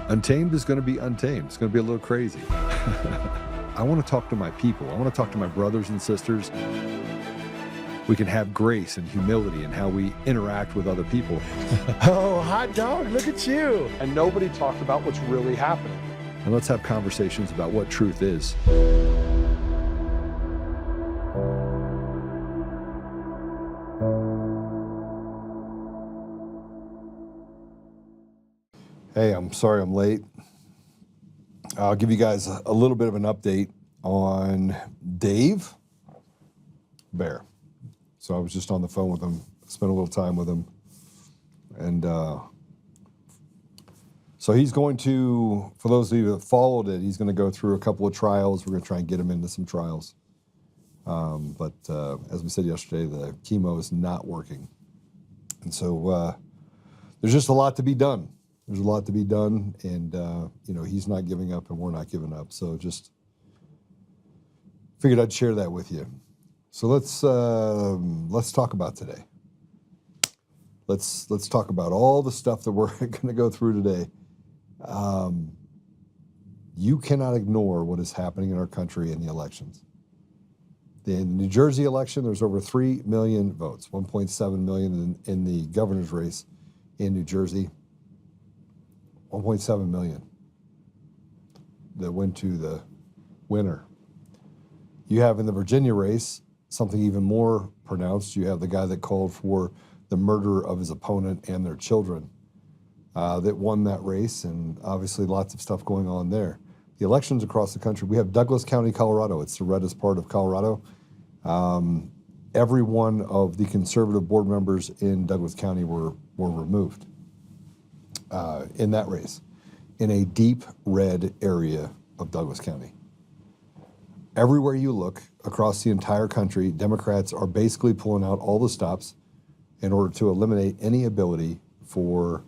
Untamed is going to be untamed. It's going to be a little crazy. I want to talk to my people. I want to talk to my brothers and sisters. We can have grace and humility in how we interact with other people. Oh, hot dog, look at you. And nobody talked about what's really happening. And let's have conversations about what truth is. Hey, I'm sorry I'm late. I'll give you guys a little bit of an update on Dave Bear. So I was just on the phone with him, spent a little time with him. And so he's going to, for those of you that followed it, he's going to go through a couple of trials. We're going to try and get him into some trials. But as we said yesterday, the chemo is not working. And so there's just a lot to be done. There's a lot to be done, and you know, he's not giving up, and we're not giving up. So just figured I'd share that with you. So let's talk about today. Let's talk about all the stuff that we're going to go through today. You cannot ignore what is happening in our country in the elections. The New Jersey election, there's over 3 million votes, 1.7 million in the governor's race in New Jersey. 1.7 million that went to the winner. You have in the Virginia race something even more pronounced. You have the guy that called for the murder of his opponent and their children that won that race, and obviously lots of stuff going on there. The elections across the country, we have Douglas County, Colorado. It's the reddest part of Colorado. Every one of the conservative board members in Douglas County were removed. In that race, in a deep red area of Douglas County. Everywhere you look across the entire country, Democrats are basically pulling out all the stops in order to eliminate any ability for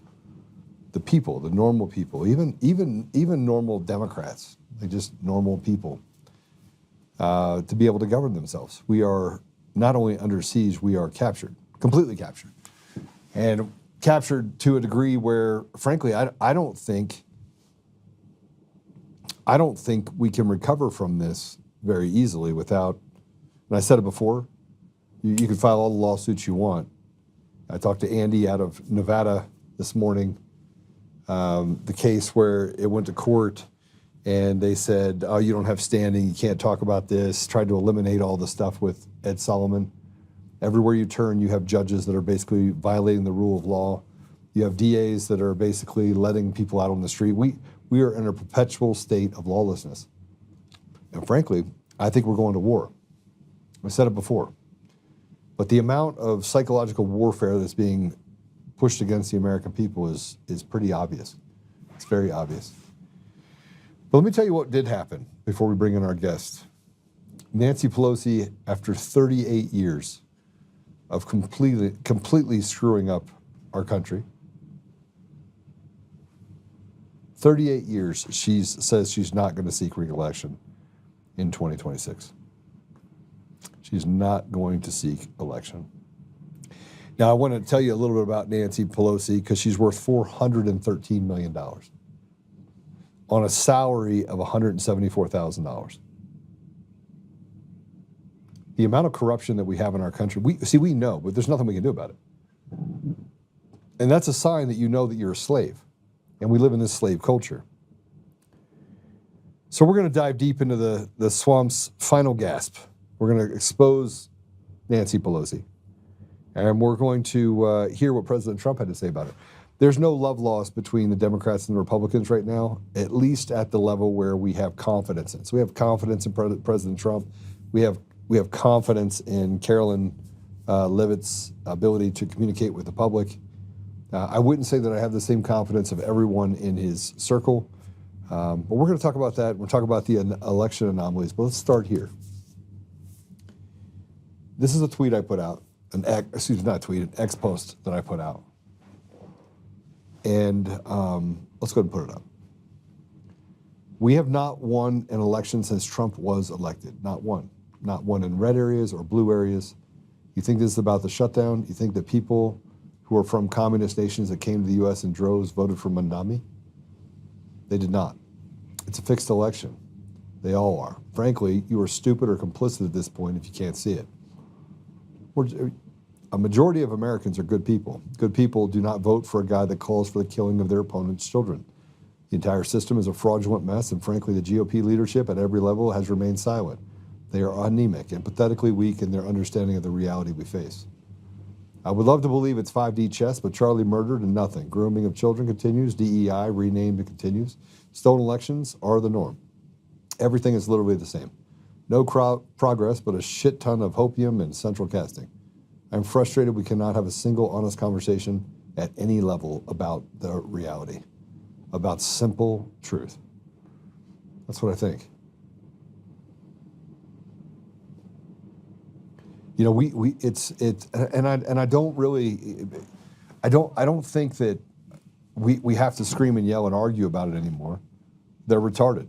the people, the normal people, even normal Democrats, like just normal people, to be able to govern themselves. We are not only under siege, we are captured, completely captured. And captured to a degree where, frankly, I don't think we can recover from this very easily without, and I said it before, you can file all the lawsuits you want. I talked to Andy out of Nevada this morning, the case where it went to court and they said, oh, you don't have standing, you can't talk about this, tried to eliminate all the stuff with Ed Solomon. Everywhere you turn, you have judges that are basically violating the rule of law. You have DAs that are basically letting people out on the street. We are in a perpetual state of lawlessness. And frankly, I think we're going to war. I said it before. But the amount of psychological warfare that's being pushed against the American people is pretty obvious. It's very obvious. But let me tell you what did happen before we bring in our guest. Nancy Pelosi, after 38 years, of completely screwing up our country. 38 years, she says she's not going to seek re-election in 2026. She's not going to seek election. Now, I want to tell you a little bit about Nancy Pelosi because she's worth $413 million on a salary of $174,000. The amount of corruption that we have in our country, we know, but there's nothing we can do about it. And that's a sign that you know that you're a slave. And we live in this slave culture. So we're going to dive deep into the swamp's final gasp. We're going to expose Nancy Pelosi. And we're going to hear what President Trump had to say about it. There's no love lost between the Democrats and the Republicans right now, at least at the level where we have confidence in. So we have confidence in President Trump. We have confidence in Caroline Leavitt's ability to communicate with the public. I wouldn't say that I have the same confidence of everyone in his circle, but we're going to talk about that. We'll talk about the election anomalies, but let's start here. This is a tweet I put out, an X post that I put out. And let's go ahead and put it up. We have not won an election since Trump was elected, not one. Not one in red areas or blue areas. You think this is about the shutdown? You think that people who are from communist nations that came to the U.S. in droves voted for Mandami? They did not. It's a fixed election. They all are. Frankly, you are stupid or complicit at this point if you can't see it. A majority of Americans are good people. Good people do not vote for a guy that calls for the killing of their opponent's children. The entire system is a fraudulent mess, and frankly, the GOP leadership at every level has remained silent. They are anemic and pathetically weak in their understanding of the reality we face. I would love to believe it's 5D chess, but Charlie murdered and nothing. Grooming of children continues. DEI renamed and continues. Stolen elections are the norm. Everything is literally the same. No progress, but a shit ton of hopium and central casting. I'm frustrated we cannot have a single honest conversation at any level about the reality, about simple truth. That's what I think. You know, I don't really, I don't think that we have to scream and yell and argue about it anymore. They're retarded.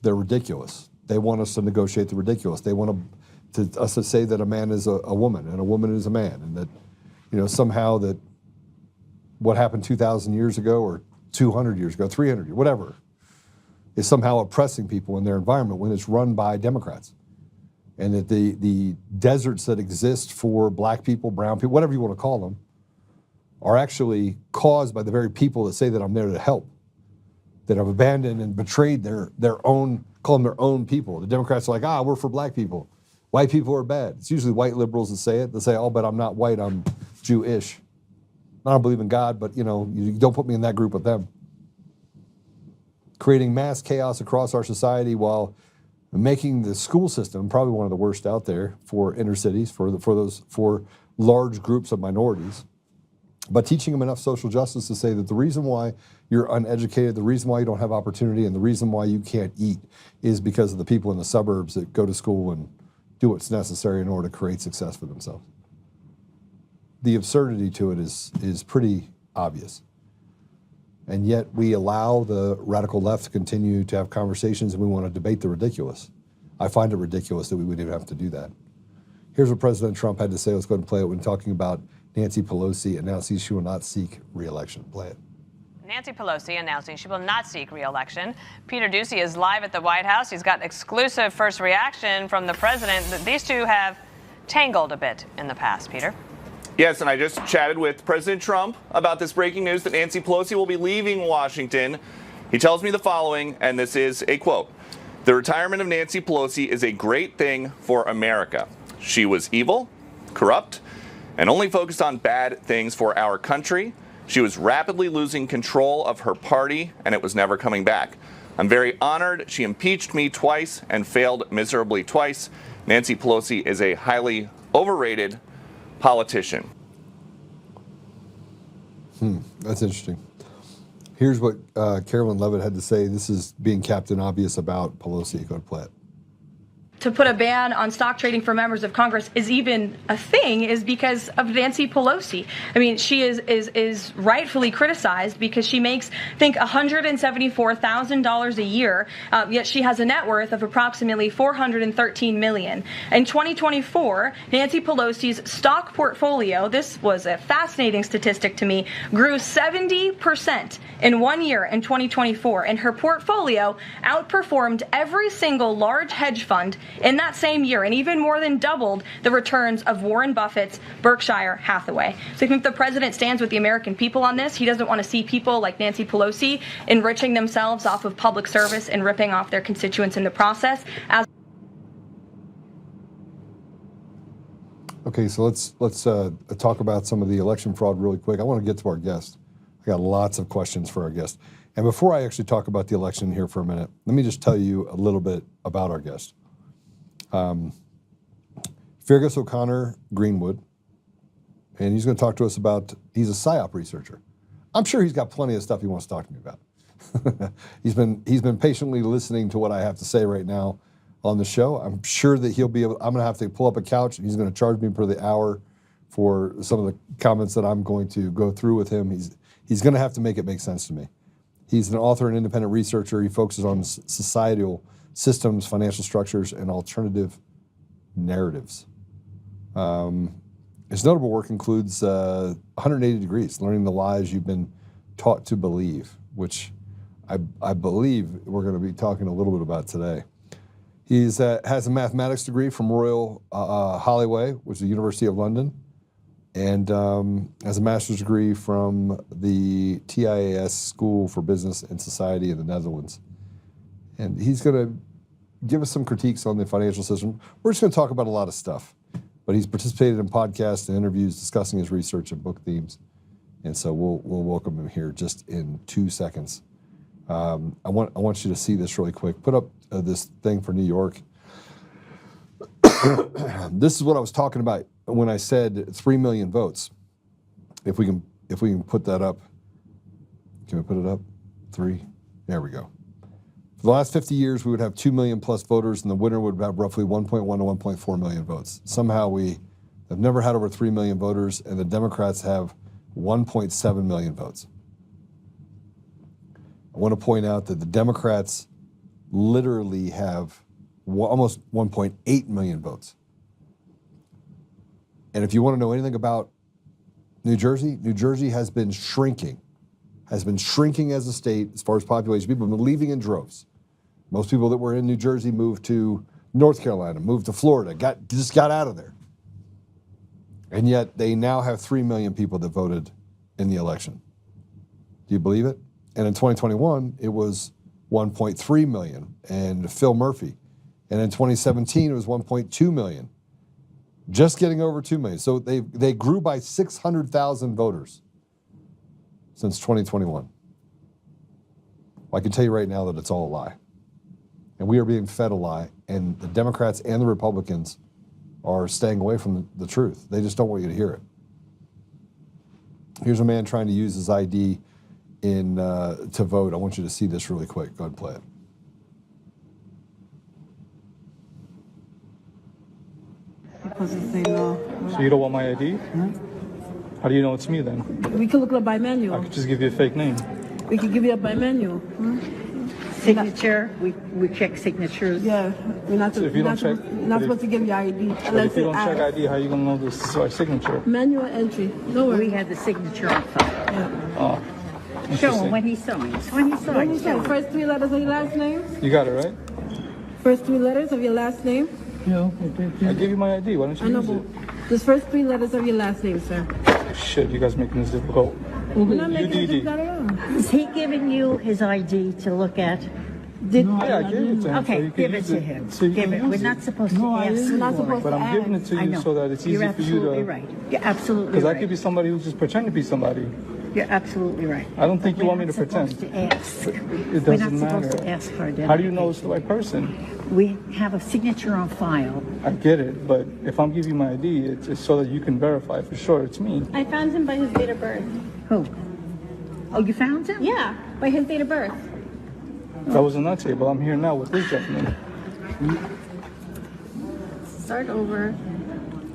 They're ridiculous. They want us to negotiate the ridiculous. They want us to say that a man is a woman and a woman is a man, and that, you know, somehow that what happened 2,000 years ago or 200 years ago, 300 years, whatever, is somehow oppressing people in their environment when it's run by Democrats. And that the deserts that exist for black people, brown people, whatever you want to call them, are actually caused by the very people that say that I'm there to help, that have abandoned and betrayed their own, call them their own people. The Democrats are like, we're for black people. White people are bad. It's usually white liberals that say it. They say, but I'm not white, I'm Jewish. I don't believe in God, but you know, you don't put me in that group with them. Creating mass chaos across our society while making the school system probably one of the worst out there for inner cities, for large groups of minorities, but teaching them enough social justice to say that the reason why you're uneducated, the reason why you don't have opportunity, and the reason why you can't eat is because of the people in the suburbs that go to school and do what's necessary in order to create success for themselves. The absurdity to it is pretty obvious. And yet we allow the radical left to continue to have conversations, and we want to debate the ridiculous. I find it ridiculous that we would even have to do that. Here's what President Trump had to say. Let's go ahead and play it when talking about Nancy Pelosi announcing she will not seek re-election. Play it. Nancy Pelosi announcing she will not seek re-election. Peter Doocy is live at the White House. He's got exclusive first reaction from the president. These two have tangled a bit in the past, Peter. Yes, and I just chatted with President Trump about this breaking news that Nancy Pelosi will be leaving Washington. He tells me the following, and this is a quote. "The retirement of Nancy Pelosi is a great thing for America. She was evil, corrupt, and only focused on bad things for our country. She was rapidly losing control of her party, and it was never coming back. I'm very honored. She impeached me twice and failed miserably twice. Nancy Pelosi is a highly overrated politician." That's interesting. Here's what Caroline Leavitt had to say. This is being Captain Obvious about Pelosi. Go to play it. To put a ban on stock trading for members of Congress is even a thing is because of Nancy Pelosi. I mean, she is rightfully criticized because she makes, I think, $174,000 a year, yet she has a net worth of approximately $413 million. In 2024, Nancy Pelosi's stock portfolio, this was a fascinating statistic to me, grew 70% in 1 year in 2024, and her portfolio outperformed every single large hedge fund in that same year, and even more than doubled the returns of Warren Buffett's Berkshire Hathaway. So I think the president stands with the American people on this. He doesn't want to see people like Nancy Pelosi enriching themselves off of public service and ripping off their constituents in the process. Okay, so let's talk about some of the election fraud really quick. I want to get to our guest. I got lots of questions for our guest. And before I actually talk about the election here for a minute, let me just tell you a little bit about our guest. Feargus O'Connor Greenwood, and he's going to talk to us about, he's a Psyop researcher. I'm sure he's got plenty of stuff he wants to talk to me about. He's been patiently listening to what I have to say right now on the show. I'm sure that he'll be able, I'm going to have to pull up a couch and he's going to charge me per the hour for some of the comments that I'm going to go through with him. He's going to have to make it make sense to me. He's an author and independent researcher. He focuses on societal systems, financial structures, and alternative narratives. His notable work includes 180 Degrees, Learning the Lies You've Been Taught to Believe, which I believe we're going to be talking a little bit about today. He's has a mathematics degree from Royal Holloway, which is the University of London, and has a master's degree from the TIAS School for Business and Society in the Netherlands. And he's going to give us some critiques on the financial system. We're just going to talk about a lot of stuff. But he's participated in podcasts and interviews discussing his research and book themes. And so we'll welcome him here just in 2 seconds. I want you to see this really quick. Put up this thing for New York. This is what I was talking about when I said 3 million votes. If we can put that up. Can we put it up? 3. There we go. For the last 50 years, we would have 2 million plus voters, and the winner would have roughly 1.1 to 1.4 million votes. Somehow we have never had over 3 million voters, and the Democrats have 1.7 million votes. I want to point out that the Democrats literally have almost 1.8 million votes. And if you want to know anything about New Jersey has been shrinking as a state as far as population. People have been leaving in droves. Most people that were in New Jersey moved to North Carolina, moved to Florida, just got out of there. And yet they now have 3 million people that voted in the election. Do you believe it? And in 2021, it was 1.3 million, and Phil Murphy. And in 2017, it was 1.2 million. Just getting over 2 million. So they grew by 600,000 voters since 2021. Well, I can tell you right now that it's all a lie. And we are being fed a lie, and the Democrats and the Republicans are staying away from the truth. They just don't want you to hear it. Here's a man trying to use his ID to vote. I want you to see this really quick. Go ahead and play it. Because it's saying no. So you don't want my ID? How do you know it's me then? We can look it up by manual. I could just give you a fake name. We can give you up by manual. Signature, we check signatures. Yeah, we're not, So if you don't check- not supposed to give you ID. But Unless if you don't check ask. ID, how are you going to know this is our signature? Manual entry. No We worries. have the signature on file. Yeah. Oh, Show interesting. him when he signs. When he What do you signs, say? show him. First 3 letters of your last name? You got it, right? First 3 letters of your last name? Yeah. I gave you my ID. Why don't I you know, use but the first 3 letters of your last name, sir. it? Shit, you guys making this difficult. We're not making it UDD. difficult at all. Is he giving you his ID to look at? Yeah, I gave it to him. so Okay, you can give it use to him. So you Give can it. use We're not supposed to ask We're not for supposed it. But I'm giving it to I you know. so that it's easy You're for you absolutely to... right. You're absolutely Because right. I could be somebody who's just pretending to be somebody. You're absolutely right. I don't think you We're want me not to pretend. supposed to ask. It We're doesn't not supposed matter. to ask for identification. How do you know it's the right person? We have a signature on file. I get it, but if I'm giving you my ID, it's so that you can verify for sure it's me. I found him by his date of birth. Who? Oh, you found him? Yeah, by his date of birth. That was on that table. I'm here now with this gentleman. Start over.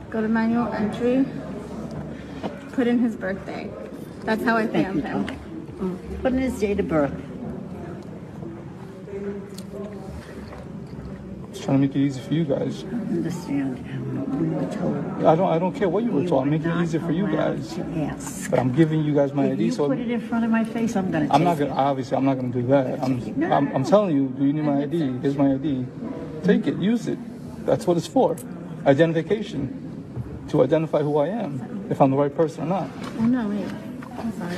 Go to manual entry. Put in his birthday. That's how I Thank found you. him. Okay. Put in his date of birth. Just trying to make it easy for you guys. Understand? We were told. I don't care what you were we told. I'm were making it not easier for you allowed guys. to ask. But I'm giving you guys my If ID, you so put it in front of my face, I'm gonna. I'm not take gonna. it. Obviously, I'm not gonna do that. I'm telling you. Do you need my ID? Here's my ID. Take it. Use it. That's what it's for. Identification. To identify who I am, if I'm the right person or not. Oh no, wait. I'm sorry.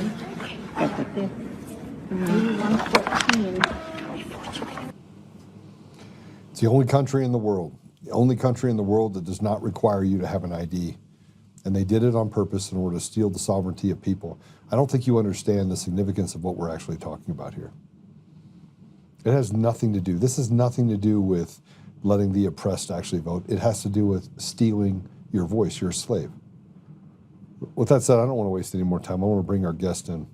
114. It's the only country in the world that does not require you to have an ID. And they did it on purpose in order to steal the sovereignty of people. I don't think you understand the significance of what we're actually talking about here. It has nothing to do, this has nothing to do with letting the oppressed actually vote. It has to do with stealing your voice. You're a slave. With that said, I don't want to waste any more time. I want to bring our guest in.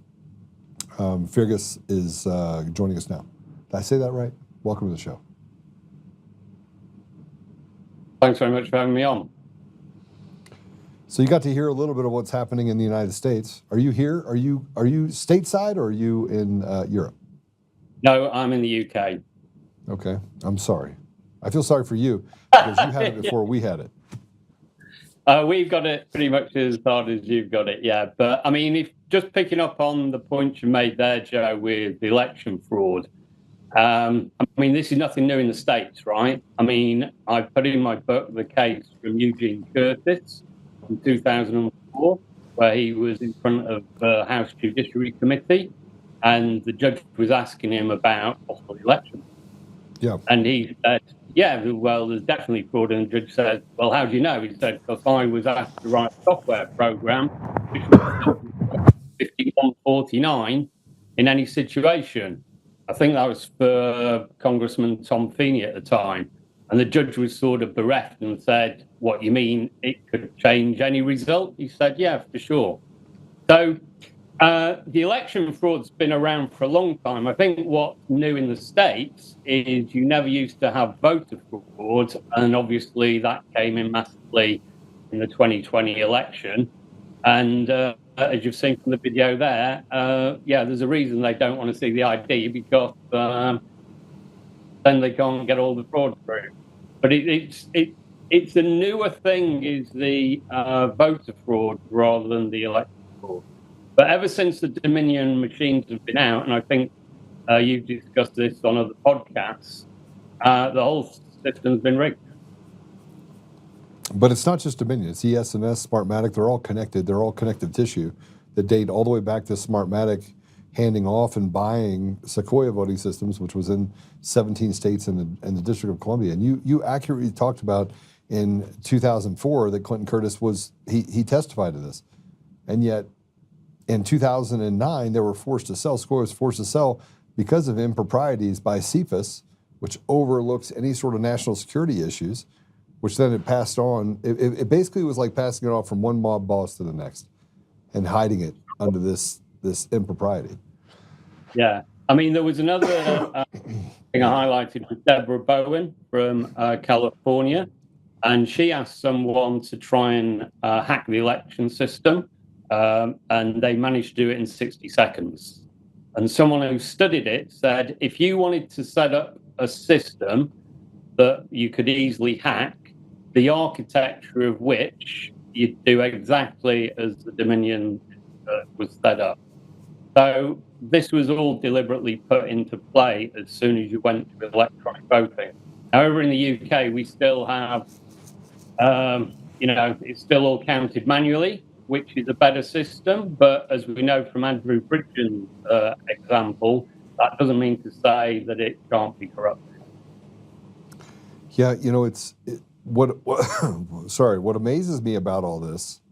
Feargus is joining us now. Did I say that right? Welcome to the show. Thanks very much for having me on. So you got to hear a little bit of what's happening in the United States. Are you here? Are you stateside or are you in Europe? No, I'm in the UK. Okay, I'm sorry. I feel sorry for you because you had it before we had it. We've got it pretty much as hard as you've got it, yeah. But I mean, if just picking up on the point you made there, Joe, with the election fraud. I mean, this is nothing new in the States, right? I mean, I put in my book the case from Eugene Curtis in 2004, where he was in front of the House Judiciary Committee, and the judge was asking him about possible elections. Yeah. And he said, yeah, well, there's definitely fraud. And the judge said, well, how do you know? He said, because I was asked to write a software program, which was 5149 in any situation. I think that was for Congressman Tom Feeney at the time. And the judge was sort of bereft and said, what, you mean it could change any result? He said, yeah, for sure. So the election fraud's been around for a long time. I think what's new in the States is you never used to have voter fraud. And obviously that came in massively in the 2020 election. And as you've seen from the video there, yeah, there's a reason they don't want to see the ID, because then they can't get all the fraud through. But it's a newer thing, is the voter fraud rather than the election fraud. But ever since the Dominion machines have been out, and I think you've discussed this on other podcasts, the whole system's been rigged. But it's not just Dominion. It's ES&S, Smartmatic. They're all connected. They're all connective tissue that date all the way back to Smartmatic handing off and buying Sequoia voting systems, which was in 17 states and the District of Columbia. And you accurately talked about in 2004 that Clinton Curtis he testified to this. And yet in 2009, they were forced to sell. Sequoia was forced to sell because of improprieties by CFIUS, which overlooks any sort of national security issues, which then it passed on. It basically was like passing it off from one mob boss to the next and hiding it under this impropriety. Yeah. I mean, there was another thing I highlighted with Deborah Bowen from California, and she asked someone to try and hack the election system, and they managed to do it in 60 seconds. And someone who studied it said, if you wanted to set up a system that you could easily hack, the architecture of which you'd do exactly as the Dominion was set up. So this was all deliberately put into play as soon as you went to electronic voting. However, in the UK, we still have, it's still all counted manually, which is a better system. But as we know from Andrew Bridgen's example, that doesn't mean to say that it can't be corrupted. Yeah, what amazes me about all this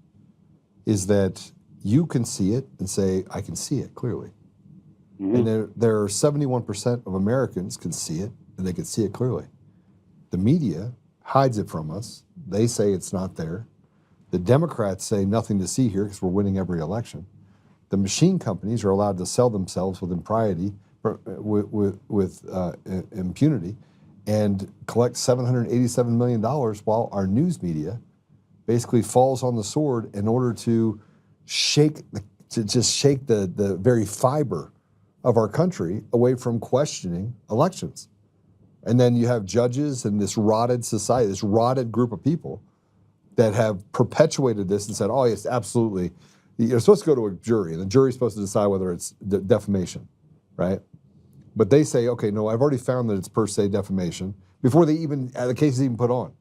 is that you can see it and say, I can see it clearly. Mm-hmm. And there are 71% of Americans can see it, and they can see it clearly. The media hides it from us. They say it's not there. The Democrats say nothing to see here because we're winning every election. The machine companies are allowed to sell themselves with impropriety, with impunity, and collect $787 million, while our news media basically falls on the sword in order to shake the very fiber of our country away from questioning elections. And then you have judges and this rotted society, this rotted group of people that have perpetuated this and said, oh, yes, absolutely. You're supposed to go to a jury, and the jury's supposed to decide whether it's defamation, right? But they say, okay, no, I've already found that it's per se defamation before the case is even put on.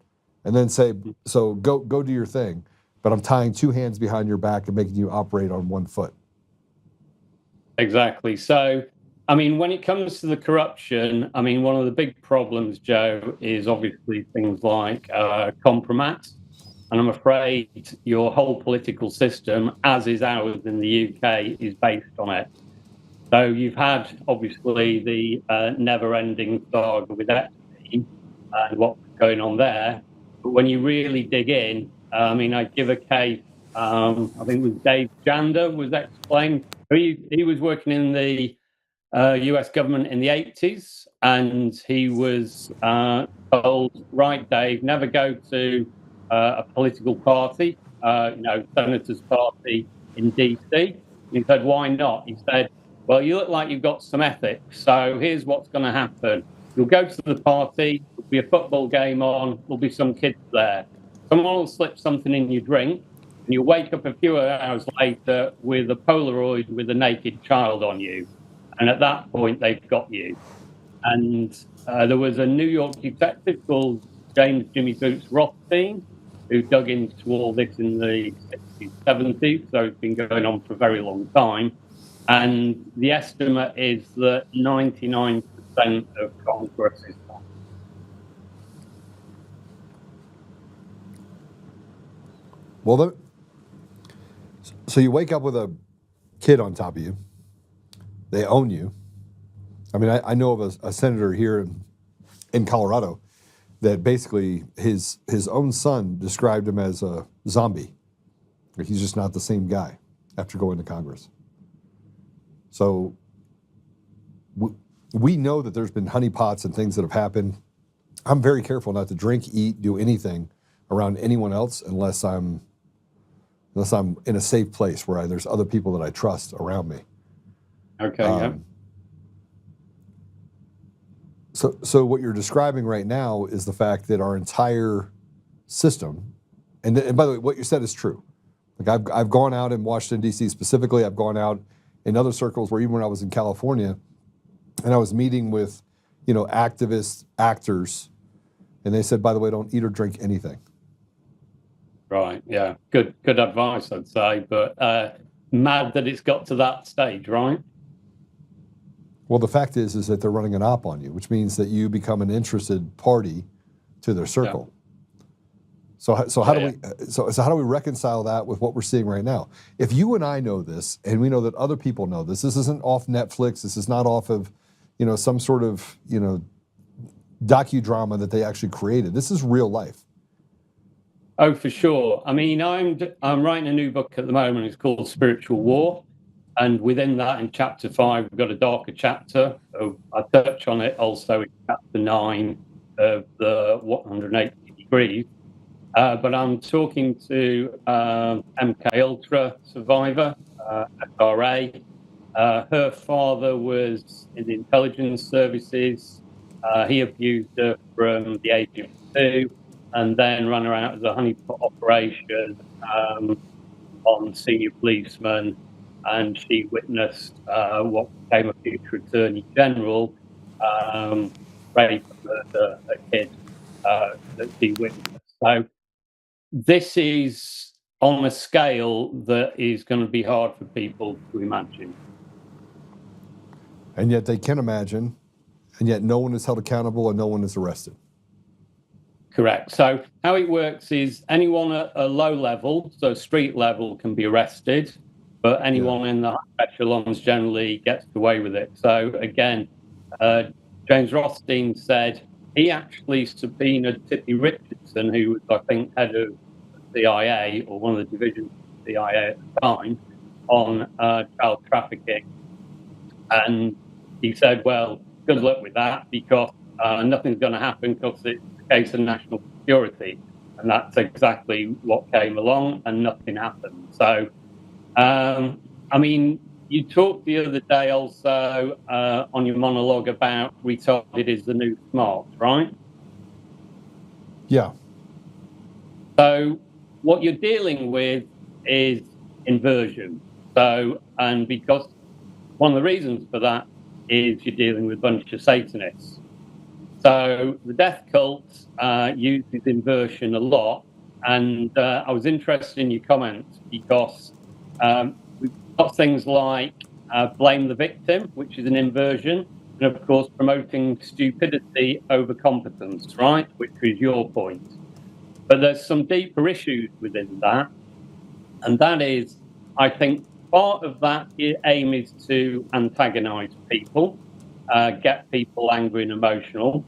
And then say, so go do your thing, but I'm tying two hands behind your back and making you operate on one foot. Exactly. So, I mean, when it comes to the corruption, I mean, one of the big problems, Joe, is obviously things like compromise. And I'm afraid your whole political system, as is ours in the UK, is based on it. So you've had, obviously, the never-ending saga with Epstein and what's going on there. But when you really dig in, I mean, I give a case, I think it was Dave Jander was explained. He was working in the US government in the 80s, and he was told, right, Dave, never go to a political party, Senator's party in DC. And he said, why not? He said, well, you look like you've got some ethics, so here's what's going to happen. You'll go to the party, there'll be a football game on, there'll be some kids there. Someone will slip something in your drink, and you wake up a few hours later with a Polaroid with a naked child on you. And at that point, they've got you. And there was a New York detective called James Jimmy Boots Rothstein who dug into all this in the 60s, 70s. So it's been going on for a very long time. And the estimate is that 99% of Congress is gone. Well, so you wake up with a kid on top of you. They own you. I mean, I know of a senator here in Colorado that basically his own son described him as a zombie. He's just not the same guy after going to Congress. So we know that there's been honeypots and things that have happened. I'm very careful not to drink, eat, do anything around anyone else unless I'm in a safe place where there's other people that I trust around me. Okay, yeah. So what you're describing right now is the fact that our entire system, and by the way, what you said is true. Like I've gone out in Washington, D.C. specifically. I've gone out in other circles where even when I was in California, and I was meeting with, activists, actors, and they said, by the way, don't eat or drink anything. Right, yeah. Good advice, I'd say, but mad that it's got to that stage, right? Well, the fact is that they're running an op on you, which means that you become an interested party to their circle. Yeah. So how do we reconcile that with what we're seeing right now? If you and I know this, and we know that other people know this isn't off Netflix. This is not off of, some sort of, docudrama that they actually created. This is real life. Oh, for sure. I mean, I'm writing a new book at the moment. It's called Spiritual War. And within that, in chapter 5, we've got a darker chapter. I touch on it also in chapter 9 of the 180 degrees. But I'm talking to MK Ultra survivor, FRA. Her father was in the intelligence services. He abused her from the age of 2 and then ran her out as a honeypot operation on senior policemen. And she witnessed what became a future Attorney General rape and murder a kid that she witnessed. So this is on a scale that is going to be hard for people to imagine. And yet they can imagine, and yet no one is held accountable and no one is arrested. Correct. So how it works is anyone at a low level, so street level, can be arrested. But anyone in the high echelons generally gets away with it. So again, James Rothstein said he actually subpoenaed Tippy Richardson, who was, I think, head of the CIA or one of the divisions of the CIA at the time, on child trafficking. And he said, well, good luck with that because nothing's going to happen because it's a case of national security. And that's exactly what came along and nothing happened. So, I mean, you talked the other day also on your monologue about retarded is the new smart, right? Yeah. So what you're dealing with is inversion. So, and because one of the reasons for that is you're dealing with a bunch of Satanists. So the death cult uses inversion a lot. And I was interested in your comments because we've got things like blame the victim, which is an inversion, and of course promoting stupidity over competence, right, which is your point. But there's some deeper issues within that, and that is, I think, part of that aim is to antagonize people, get people angry and emotional.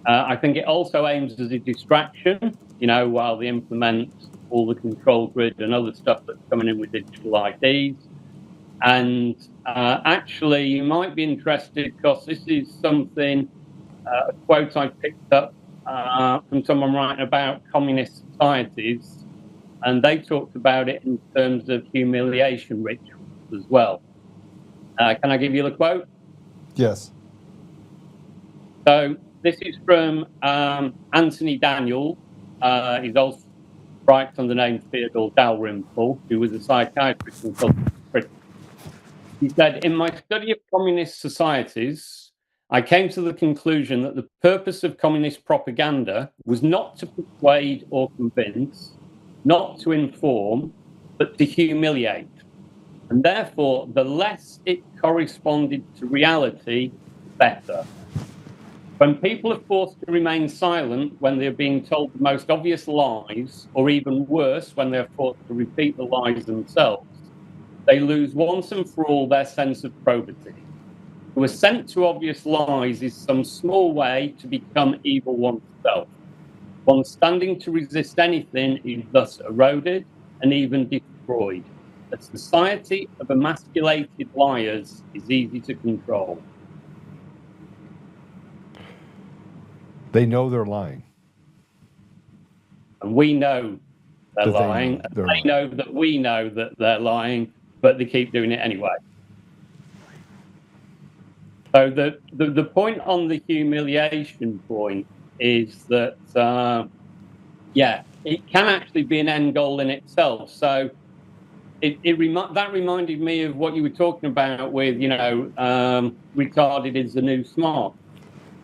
I think it also aims as a distraction, while they implement all the control grid and other stuff that's coming in with digital IDs. And actually, you might be interested because this is something, a quote I picked up from someone writing about communist societies, and they talked about it in terms of humiliation rituals as well. Can I give you the quote? Yes. So this is from Anthony Daniels. He's also writes under the name Theodore Dalrymple, who was a psychiatrist and critic. He said, "In my study of communist societies, I came to the conclusion that the purpose of communist propaganda was not to persuade or convince, not to inform, but to humiliate. And therefore, the less it corresponded to reality, better. When people are forced to remain silent when they're being told the most obvious lies, or even worse, when they're forced to repeat the lies themselves, they lose once and for all their sense of probity. To assent to obvious lies is some small way to become evil oneself. One standing to resist anything is thus eroded and even destroyed. A society of emasculated liars is easy to control." They know they're lying. And we know they're That lying. They know that we know that they're lying, but they keep doing it anyway. So the point on the humiliation point is that, it can actually be an end goal in itself. So that reminded me of what you were talking about with, retarded is the new smart.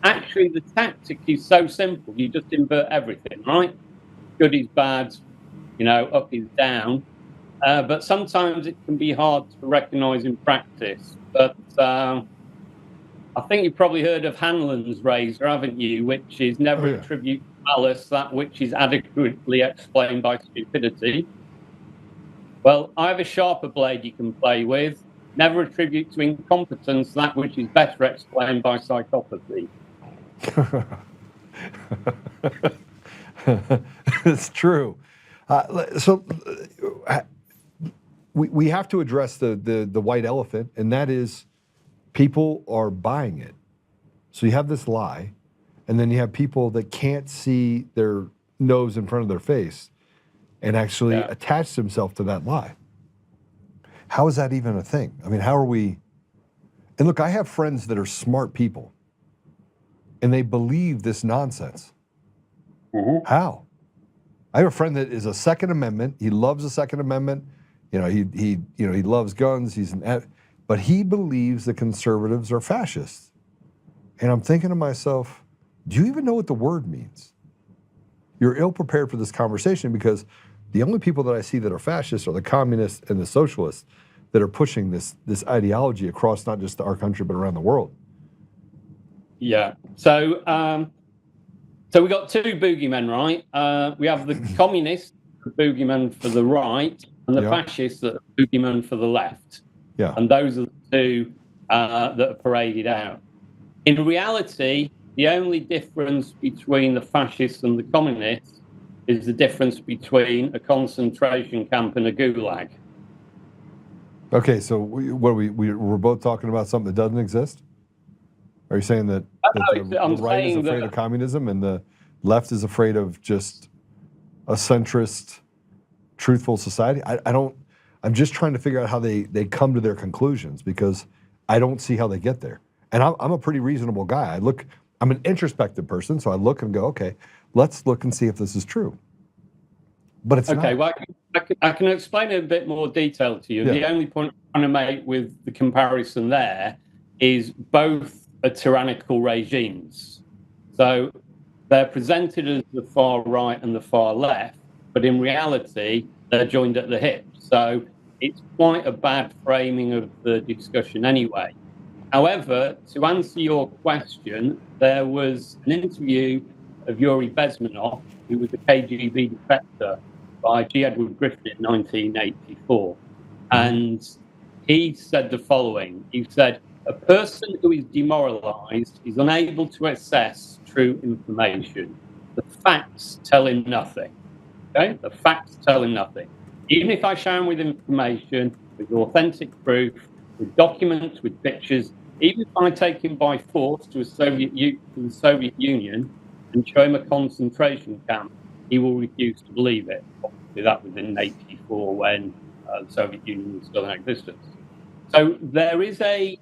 Actually, the tactic is so simple. You just invert everything, right? Good is bad, up is down. But sometimes it can be hard to recognize in practice. But I think you've probably heard of Hanlon's razor, haven't you? Which is never attribute to malice that which is adequately explained by stupidity. Well, I have a sharper blade you can play with. Never attribute to incompetence that which is better explained by psychopathy. It's true. We have to address the white elephant, and that is people are buying it. So you have this lie, and then you have people that can't see their nose in front of their face and actually attach themselves to that lie. How is that even a thing? I mean, how are we? And look, I have friends that are smart people, and they believe this nonsense. Mm-hmm. How? I have a friend that is a Second Amendment. He loves the Second Amendment. He loves guns. But he believes the conservatives are fascists. And I'm thinking to myself, do you even know what the word means? You're ill prepared for this conversation because the only people that I see that are fascists are the communists and the socialists that are pushing this ideology across not just our country but around the world. Yeah. So we got two boogeymen, right? We have the communists, the boogeyman for the right, and the fascists, the boogeyman for the left. Yeah. And those are the two that are paraded out. In reality, the only difference between the fascists and the communists is the difference between a concentration camp and a gulag. Okay, so we're both talking about something that doesn't exist? Are you saying that the right is afraid of communism and the left is afraid of just a centrist, truthful society? I'm just trying to figure out how they come to their conclusions because I don't see how they get there. And I'm a pretty reasonable guy. I'm an introspective person, so I look and go, okay, let's look and see if this is true. But it's okay. not. Well, I can explain it a bit more detail to you. Yeah. The only point I'm trying to make with the comparison there is both are tyrannical regimes. So they're presented as the far right and the far left, but in reality, they're joined at the hip. So it's quite a bad framing of the discussion anyway. However, to answer your question, there was an interview of Yuri Bezmenov, who was a KGB defector, by G. Edward Griffin in 1984. And he said the following. He said, "A person who is demoralized is unable to assess true information. The facts tell him nothing." Okay? The facts tell him nothing. Even if I shower him with information, with authentic proof, with documents, with pictures, even if I take him by force to the Soviet Union and show him a concentration camp, he will refuse to believe it. Obviously, that was in 1984 when the Soviet Union was still in existence. So there is a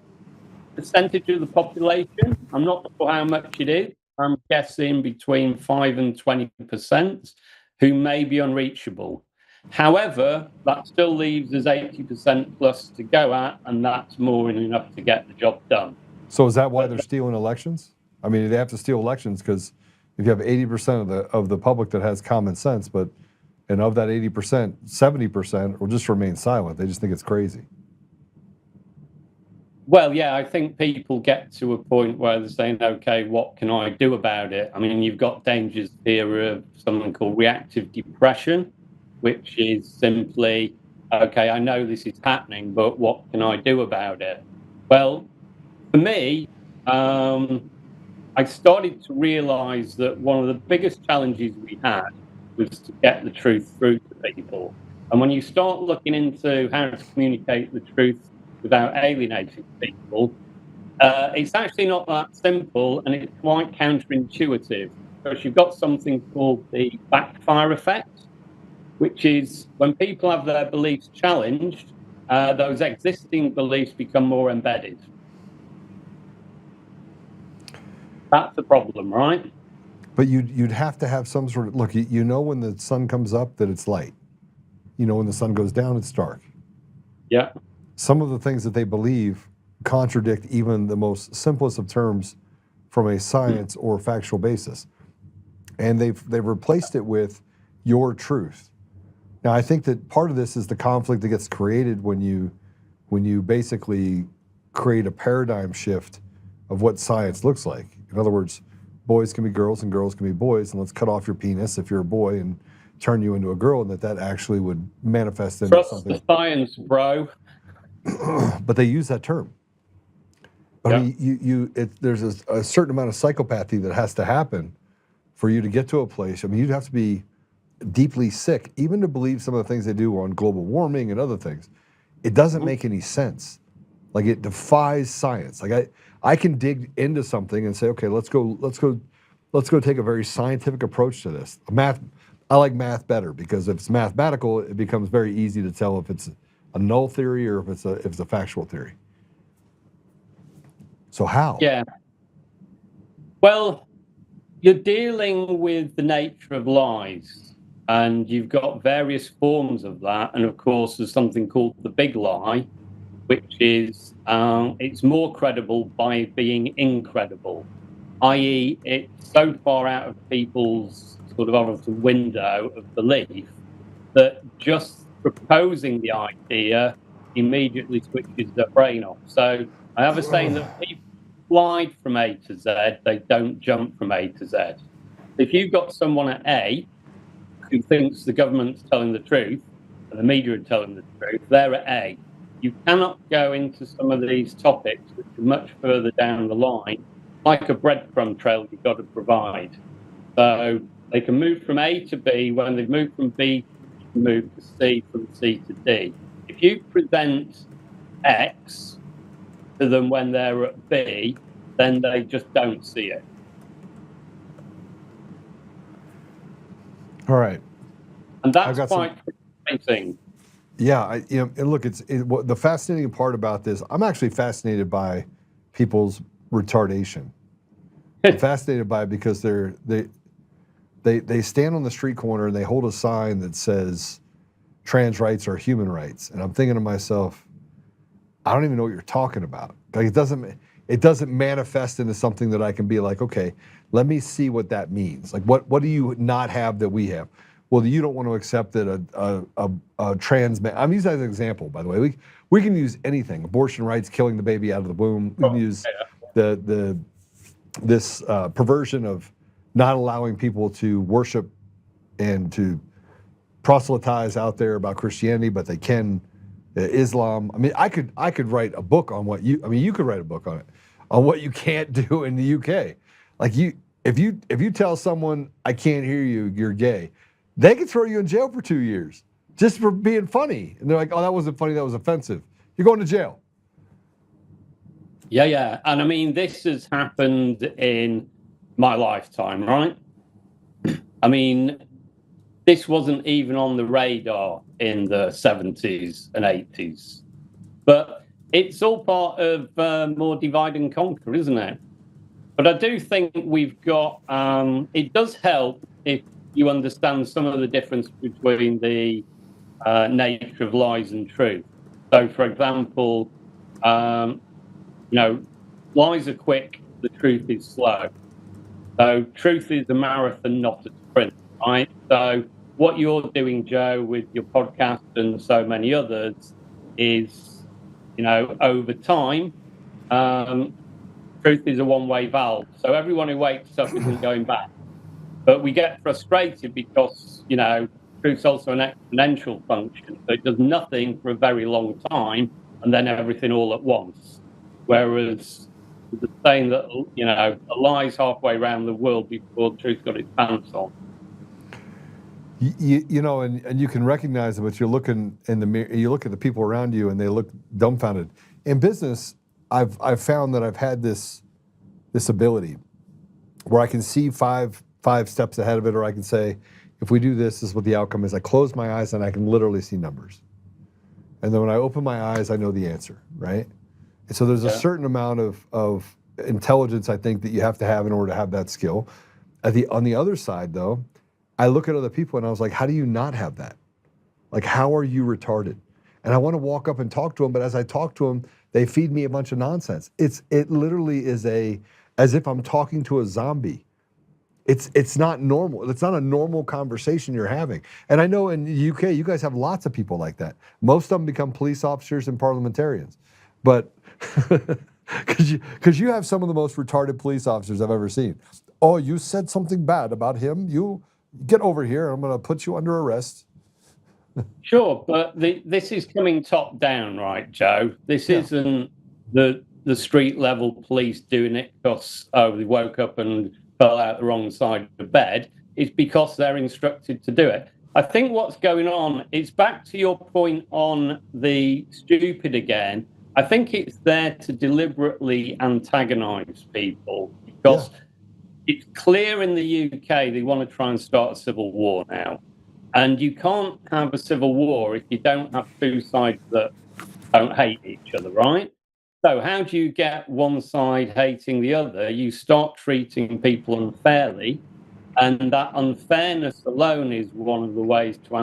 percentage of the population, I'm not sure how much it is, I'm guessing between 5 and 20%, who may be unreachable. However, that still leaves us 80% plus to go at, and that's more than enough to get the job done. So is that why they're stealing elections? I mean, they have to steal elections because if you have 80% of the public that has common sense, and of that 80%, 70% will just remain silent. They just think it's crazy. Well, yeah, I think people get to a point where they're saying, okay, what can I do about it? I mean, you've got dangers here of something called reactive depression, which is simply, okay, I know this is happening, but what can I do about it? Well, for me, I started to realize that one of the biggest challenges we had was to get the truth through to people. And when you start looking into how to communicate the truth without alienating people, it's actually not that simple, and it's quite counterintuitive. Because you've got something called the backfire effect, which is when people have their beliefs challenged, those existing beliefs become more embedded. That's the problem, right? But you'd have to have some sort of, look, you know when the sun comes up that it's light. You know when the sun goes down, it's dark. Yeah. Some of the things that they believe contradict even the most simplest of terms from a science or factual basis. And they've replaced it with your truth. Now, I think that part of this is the conflict that gets created when you basically create a paradigm shift of what science looks like. In other words, boys can be girls and girls can be boys, and let's cut off your penis if you're a boy and turn you into a girl, and that actually would manifest into Trust something. the science, bro. But they use that term. But I mean, there's a certain amount of psychopathy that has to happen for you to get to a place. I mean, you'd have to be deeply sick, even to believe some of the things they do on global warming and other things. It doesn't make any sense. Like, it defies science. Like, I can dig into something and say, okay, let's go take a very scientific approach to this. I like math better because if it's mathematical, it becomes very easy to tell if it's a null theory or if it's a factual theory. So how? Yeah. Well, you're dealing with the nature of lies, and you've got various forms of that. And of course, there's something called the big lie, which is it's more credible by being incredible, i.e. it's so far out of people's sort of window of belief that just proposing the idea immediately switches their brain off. So I have a saying that people glide from A to Z, they don't jump from A to Z. If you've got someone at A who thinks the government's telling the truth and the media are telling the truth, they're at A. You cannot go into some of these topics which are much further down the line, like a breadcrumb trail you've got to provide. So they can move from A to B. When they've moved from B, you can move to C, from C to D. If you present X to them when they're at B, then they just don't see it. All right. And that's quite frustrating. Yeah, and look, the fascinating part about this, I'm actually fascinated by people's retardation. I'm fascinated by it because they stand on the street corner and they hold a sign that says trans rights are human rights. And I'm thinking to myself, I don't even know what you're talking about. Like, it doesn't manifest into something that I can be like, okay, let me see what that means. Like, what do you not have that we have? Well, you don't want to accept that a trans man. I'm using that as an example, by the way. We can use anything: abortion rights, killing the baby out of the womb. We can use this perversion of not allowing people to worship and to proselytize out there about Christianity, but they can Islam. I mean, I could write a book on what you. I mean, you could write a book on it, on what you can't do in the UK. Like, if you tell someone I can't hear you, you're gay. They could throw you in jail for 2 years just for being funny. And they're like, oh, that wasn't funny, that was offensive. You're going to jail. Yeah. And I mean, this has happened in my lifetime, right? I mean, this wasn't even on the radar in the 70s and 80s. But it's all part of more divide and conquer, isn't it? But I do think we've got, it does help if you understand some of the difference between the nature of lies and truth. So, for example, lies are quick, the truth is slow. So truth is a marathon, not a sprint, right? So what you're doing, Joe, with your podcast and so many others is, over time, truth is a one-way valve. So everyone who wakes up isn't going back. But we get frustrated because, truth's also an exponential function. So it does nothing for a very long time and then everything all at once. Whereas the saying that, a lie's halfway around the world before truth got its pants on. And you can recognize it, but you're looking in the mirror, you look at the people around you and they look dumbfounded. In business, I've found that I've had this ability where I can see five steps ahead of it, or I can say, if we do this is what the outcome is. I close my eyes and I can literally see numbers. And then when I open my eyes, I know the answer, right? And so there's a certain amount of intelligence, I think, that you have to have in order to have that skill. On the other side, though, I look at other people and I was like, how do you not have that? Like, how are you retarded? And I want to walk up and talk to them, but as I talk to them, they feed me a bunch of nonsense. It literally is as if I'm talking to a zombie. It's not normal. It's not a normal conversation you're having. And I know in the UK, you guys have lots of people like that. Most of them become police officers and parliamentarians. But because you have some of the most retarded police officers I've ever seen. Oh, you said something bad about him. You get over here. I'm going to put you under arrest. Sure, but this is coming top down, right, Joe? This isn't the street level police doing it because they woke up and fell out the wrong side of the bed. It's because they're instructed to do it. I think what's going on is back to your point on the stupid again. I think it's there to deliberately antagonize people because it's clear in the UK they want to try and start a civil war now. And you can't have a civil war if you don't have two sides that don't hate each other, right? So how do you get one side hating the other? You start treating people unfairly, and that unfairness alone is one of the ways to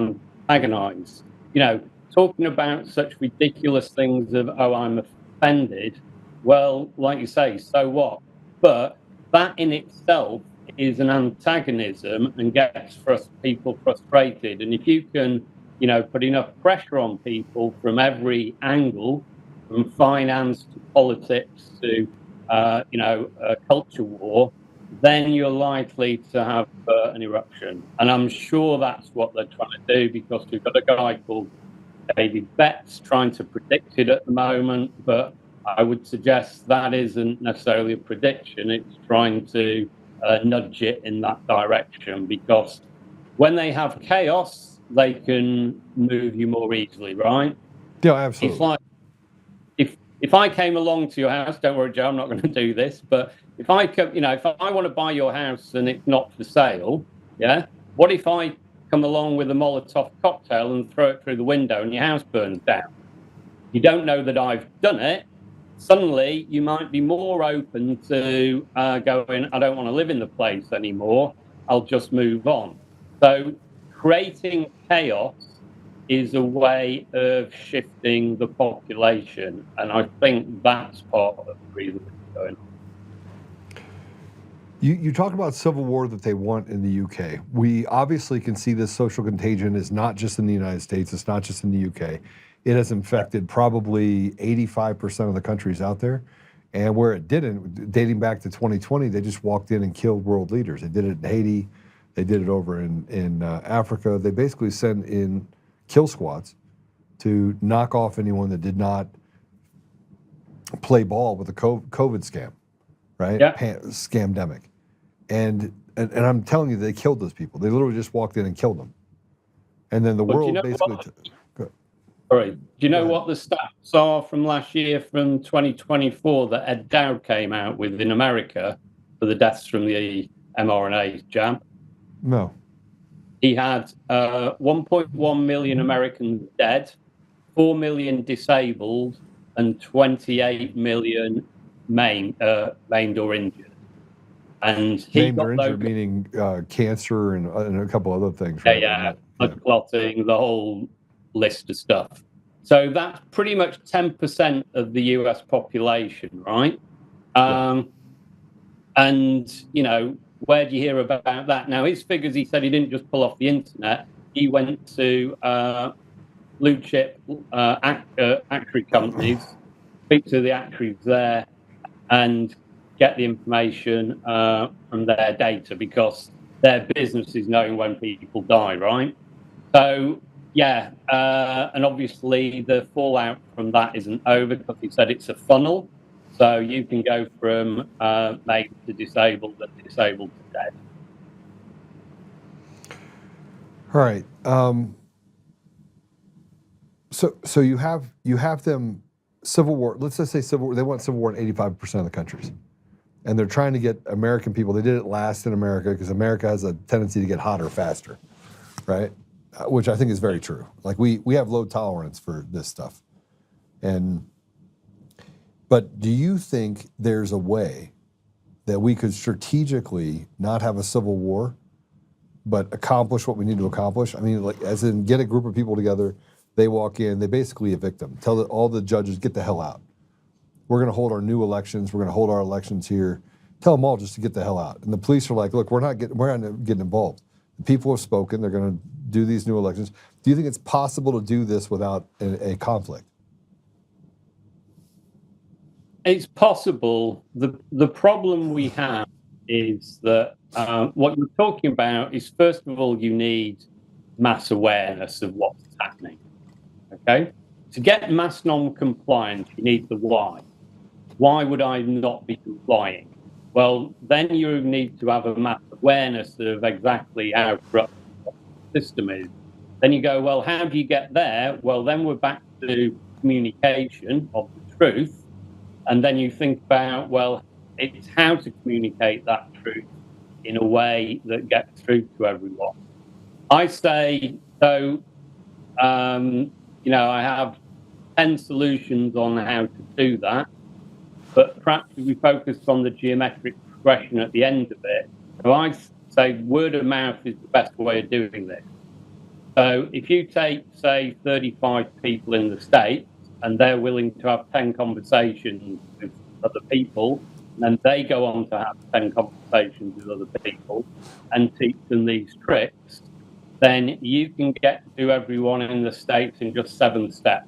antagonize. Talking about such ridiculous things of, I'm offended, well, like you say, so what? But that in itself is an antagonism and gets people frustrated. And if you can, put enough pressure on people from every angle, from finance to politics to, a culture war, then you're likely to have an eruption. And I'm sure that's what they're trying to do because we've got a guy called David Betts trying to predict it at the moment, but I would suggest that isn't necessarily a prediction. It's trying to nudge it in that direction because when they have chaos, they can move you more easily, right? Yeah, absolutely. It's like if I came along to your house, don't worry, Joe, I'm not going to do this, but if I want to buy your house and it's not for sale, what if I come along with a Molotov cocktail and throw it through the window and your house burns down? You don't know that I've done it. Suddenly, you might be more open to going, I don't want to live in the place anymore. I'll just move on. So creating chaos is a way of shifting the population. And I think that's part of the reason it's going on. You talk about civil war that they want in the UK. We obviously can see this social contagion is not just in the United States. It's not just in the UK. It has infected probably 85% of the countries out there. And where it didn't, dating back to 2020, they just walked in and killed world leaders. They did it in Haiti. They did it over in Africa. They basically sent in kill squads to knock off anyone that did not play ball with the COVID scam, right? Yeah. Scamdemic. And I'm telling you, they killed those people. They literally just walked in and killed them. And then the world basically... Sorry. Do you know what the stats are from last year, from 2024, that Ed Dowd came out with in America for the deaths from the mRNA jab? No. He had 1.1 million Americans dead, 4 million disabled, and 28 million maimed or injured. And he Maimed got or injured, meaning cancer and a couple other things, right? blood clotting, the whole list of stuff. So that's pretty much 10% of the US population, right? And, you know, where do you hear about that? Now, his figures, he said he didn't just pull off the internet. He went to blue chip actuary companies, speak to the actuaries there, and get the information from their data, because their business is knowing when people die, right? So, yeah, and obviously the fallout from that isn't over, because he said it's a funnel. So you can go from made to disabled and disabled to dead. All right. So you have them civil war. Let's just say civil war. They want civil war in 85% of the countries, and they're trying to get American people. They did it last in America because America has a tendency to get hotter faster, right? Which I think is very true. Like we have low tolerance for this stuff, but do you think there's a way that we could strategically not have a civil war, but accomplish what we need to accomplish? I mean, like, as in get a group of people together, they walk in, they basically evict them, tell all the judges, get the hell out. We're going to hold our new elections, we're going to hold our elections here. Tell them all just to get the hell out. And the police are like, look, we're not getting involved. The people have spoken, they're going to do these new elections. Do you think it's possible to do this without a conflict? It's possible. The problem we have is that what you're talking about is, first of all, you need mass awareness of what's happening. Okay? To get mass non-compliance, you need the why. Why would I not be complying? Well, then you need to have a mass awareness of exactly how corrupt the system is. Then you go, well, how do you get there? Well, then we're back to communication of the truth. And then you think about, well, it's how to communicate that truth in a way that gets through to everyone. I say, so, you know, I have 10 solutions on how to do that, but perhaps if we focus on the geometric progression at the end of it, so I say word of mouth is the best way of doing this. So if you take, say, 35 people in the States, and they're willing to have 10 conversations with other people, and they go on to have 10 conversations with other people and teach them these tricks, then you can get to everyone in the States in just 7 steps.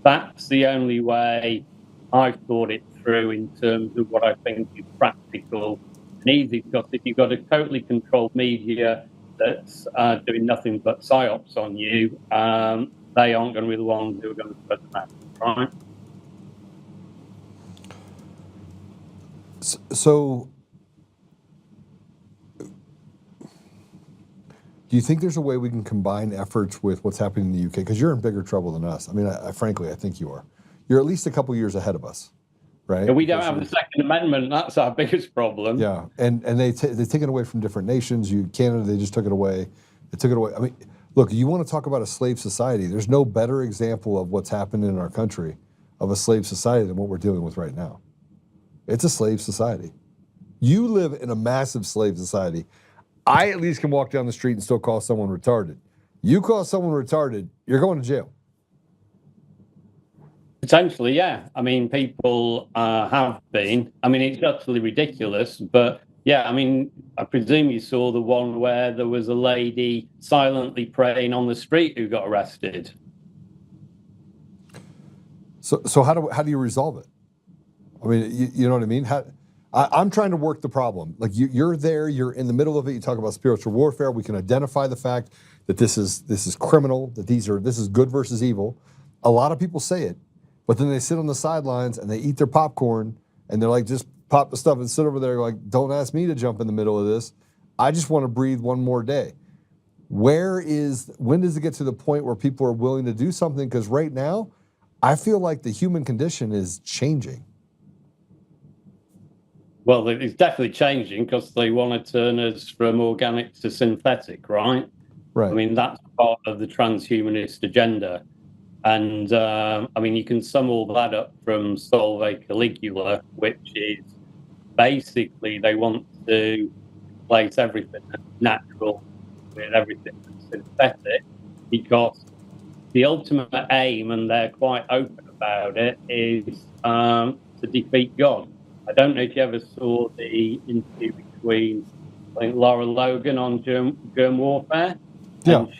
That's the only way I've thought it through in terms of what I think is practical and easy, because if you've got a totally controlled media that's doing nothing but Psyops on you, they aren't going to be the ones who are going to spread the message, right? So, do you think there's a way we can combine efforts with what's happening in the UK? Because you're in bigger trouble than us. I mean, frankly, I think you are. You're at least a couple years ahead of us, right? Yeah, we don't have the Second Amendment. That's our biggest problem. Yeah, and they take it away from different nations. Canada, they just took it away. They took it away. I mean, look, you want to talk about a slave society. There's no better example of what's happened in our country of a slave society than what we're dealing with right now. It's a slave society. You live in a massive slave society. I at least can walk down the street and still call someone retarded. You call someone retarded, you're going to jail. Potentially, yeah. I mean, people have been. I mean, it's utterly ridiculous, but yeah, I mean, I presume you saw the one where there was a lady silently praying on the street who got arrested. So how do you resolve it? I mean, you know what I mean? I'm trying to work the problem. Like you're there, you're in the middle of it. You talk about spiritual warfare. We can identify the fact that this is criminal, that this is good versus evil. A lot of people say it, but then they sit on the sidelines and they eat their popcorn and they're like, just pop the stuff and sit over there like, don't ask me to jump in the middle of this. I just want to breathe one more day. When does it get to the point where people are willing to do something? Because right now, I feel like the human condition is changing. Well, it's definitely changing because they want to turn us from organic to synthetic, right? Right. I mean, that's part of the transhumanist agenda. And, I mean, you can sum all that up from Solve Caligula, which is basically they want to replace everything that's natural with everything that's synthetic, because the ultimate aim, and they're quite open about it, is to defeat God. I don't know if you ever saw the interview between, I think, Laura Logan on germ warfare. Yeah. And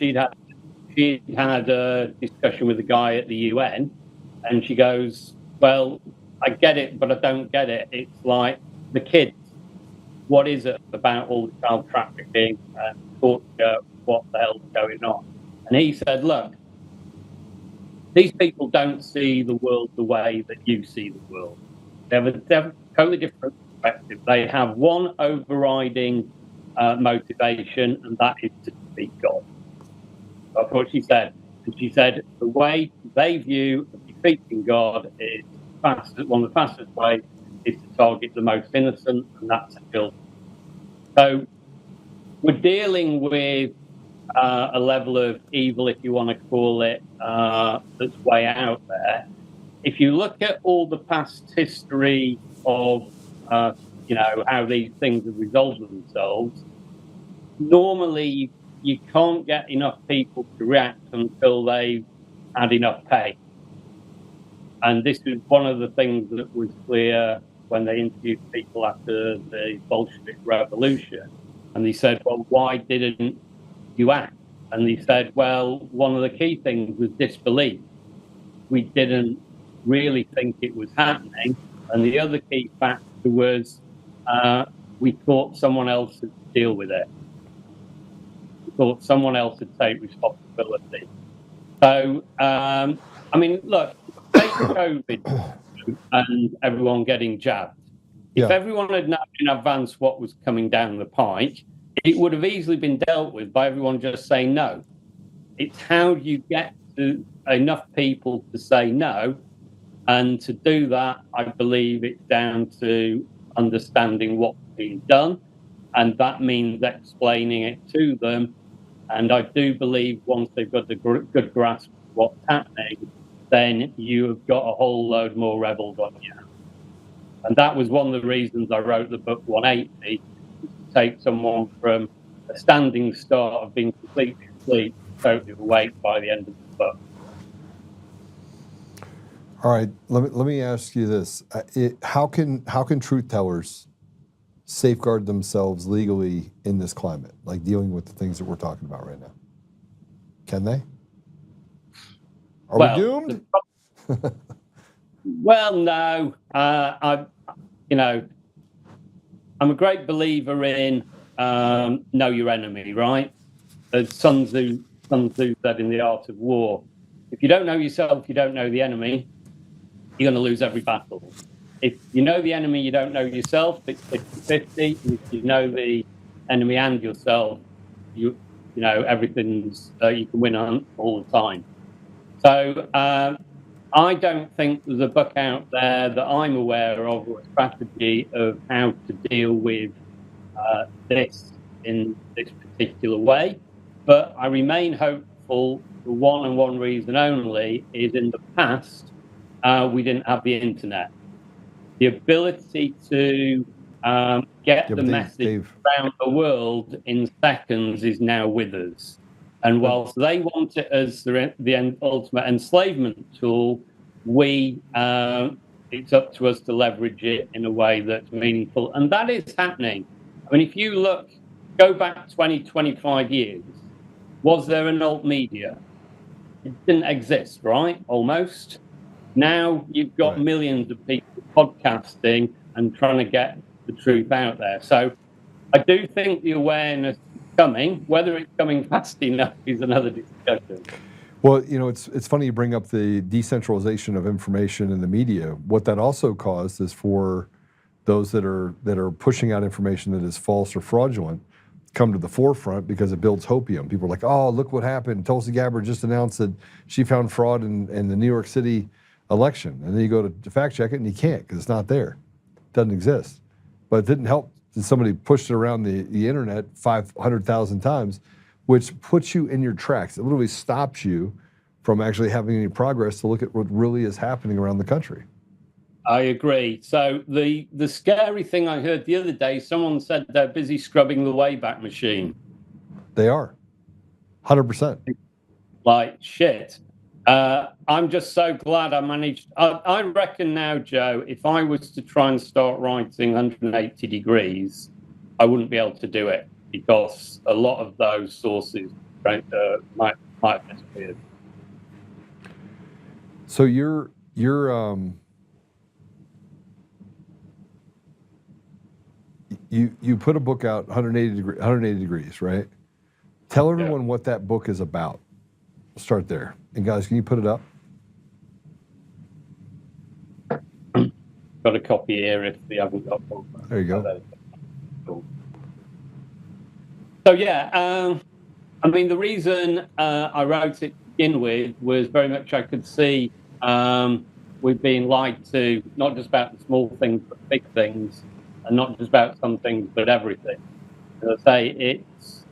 she had a discussion with a guy at the UN, and she goes, well, I get it, but I don't get it. It's like the kids. What is it about all the child trafficking and torture? What the hell's going on? And he said, look, these people don't see the world the way that you see the world. They have a totally different perspective. They have one overriding motivation, and that is to defeat God. That's what she said. And she said the way they view defeating God is one of the fastest ways is to target the most innocent, and that's the children. So we're dealing with a level of evil, if you want to call it, that's way out there. If you look at all the past history of, how these things have resolved themselves, normally you can't get enough people to react until they've had enough pay. And this is one of the things that was clear when they interviewed people after the Bolshevik Revolution. And they said, well, why didn't you act? And they said, well, one of the key things was disbelief. We didn't really think it was happening. And the other key factor was we thought someone else would deal with it. We thought someone else would take responsibility. So, look, take COVID and everyone getting jabbed. If everyone had known in advance what was coming down the pike, it would have easily been dealt with by everyone just saying no. It's how you get to enough people to say no. And to do that, I believe it's down to understanding what's being done. And that means explaining it to them. And I do believe once they've got the good grasp of what's happening, then you have got a whole load more rebels on you. And that was one of the reasons I wrote the book 180, to take someone from a standing start of being completely asleep, totally awake by the end of the book. All right, let me ask you this: how can truth tellers safeguard themselves legally in this climate, like dealing with the things that we're talking about right now? Can they? Are we doomed? Well, no. I'm a great believer in know your enemy, right? As Sun Tzu said in The Art of War, if you don't know yourself, you don't know the enemy, you're going to lose every battle. If you know the enemy, you don't know yourself, it's 50-50. If you know the enemy and yourself, you know everything's you can win on all the time. So I don't think there's a book out there that I'm aware of, or a strategy of how to deal with this in this particular way. But I remain hopeful for one reason only, is in the past, we didn't have the internet. The ability to get the message around the world in seconds is now with us. And whilst they want it as the ultimate enslavement tool, it's up to us to leverage it in a way that's meaningful. And that is happening. I mean, if you go back 20, 25 years, was there an alt media? It didn't exist, right? Almost. Now you've got millions of people podcasting and trying to get the truth out there. So I do think the awareness is coming. Whether it's coming fast enough is another discussion. Well, it's funny you bring up the decentralization of information in the media. What that also caused is for those that are pushing out information that is false or fraudulent come to the forefront, because it builds hopium. People are like, oh, look what happened. Tulsi Gabbard just announced that she found fraud in the New York City election. And then you go to fact check it and you can't, because it's not there. It doesn't exist. But it didn't help that somebody pushed it around the internet 500,000 times, which puts you in your tracks. It literally stops you from actually having any progress to look at what really is happening around the country. I agree. So the scary thing I heard the other day, someone said they're busy scrubbing the Wayback Machine. They are. 100%. Like shit. I'm just so glad I managed. I reckon now, Joe, if I was to try and start writing 180 degrees, I wouldn't be able to do it because a lot of those sources might have disappeared. So you put a book out 180 degrees, right? Tell everyone what that book is about. Start there. And guys, can you put it up? Got a copy here if they haven't got one. There you go. Cool. So yeah, I mean the reason I wrote it to begin with was very much I could see we've been lied to, not just about the small things but big things, and not just about some things but everything. As I say, it's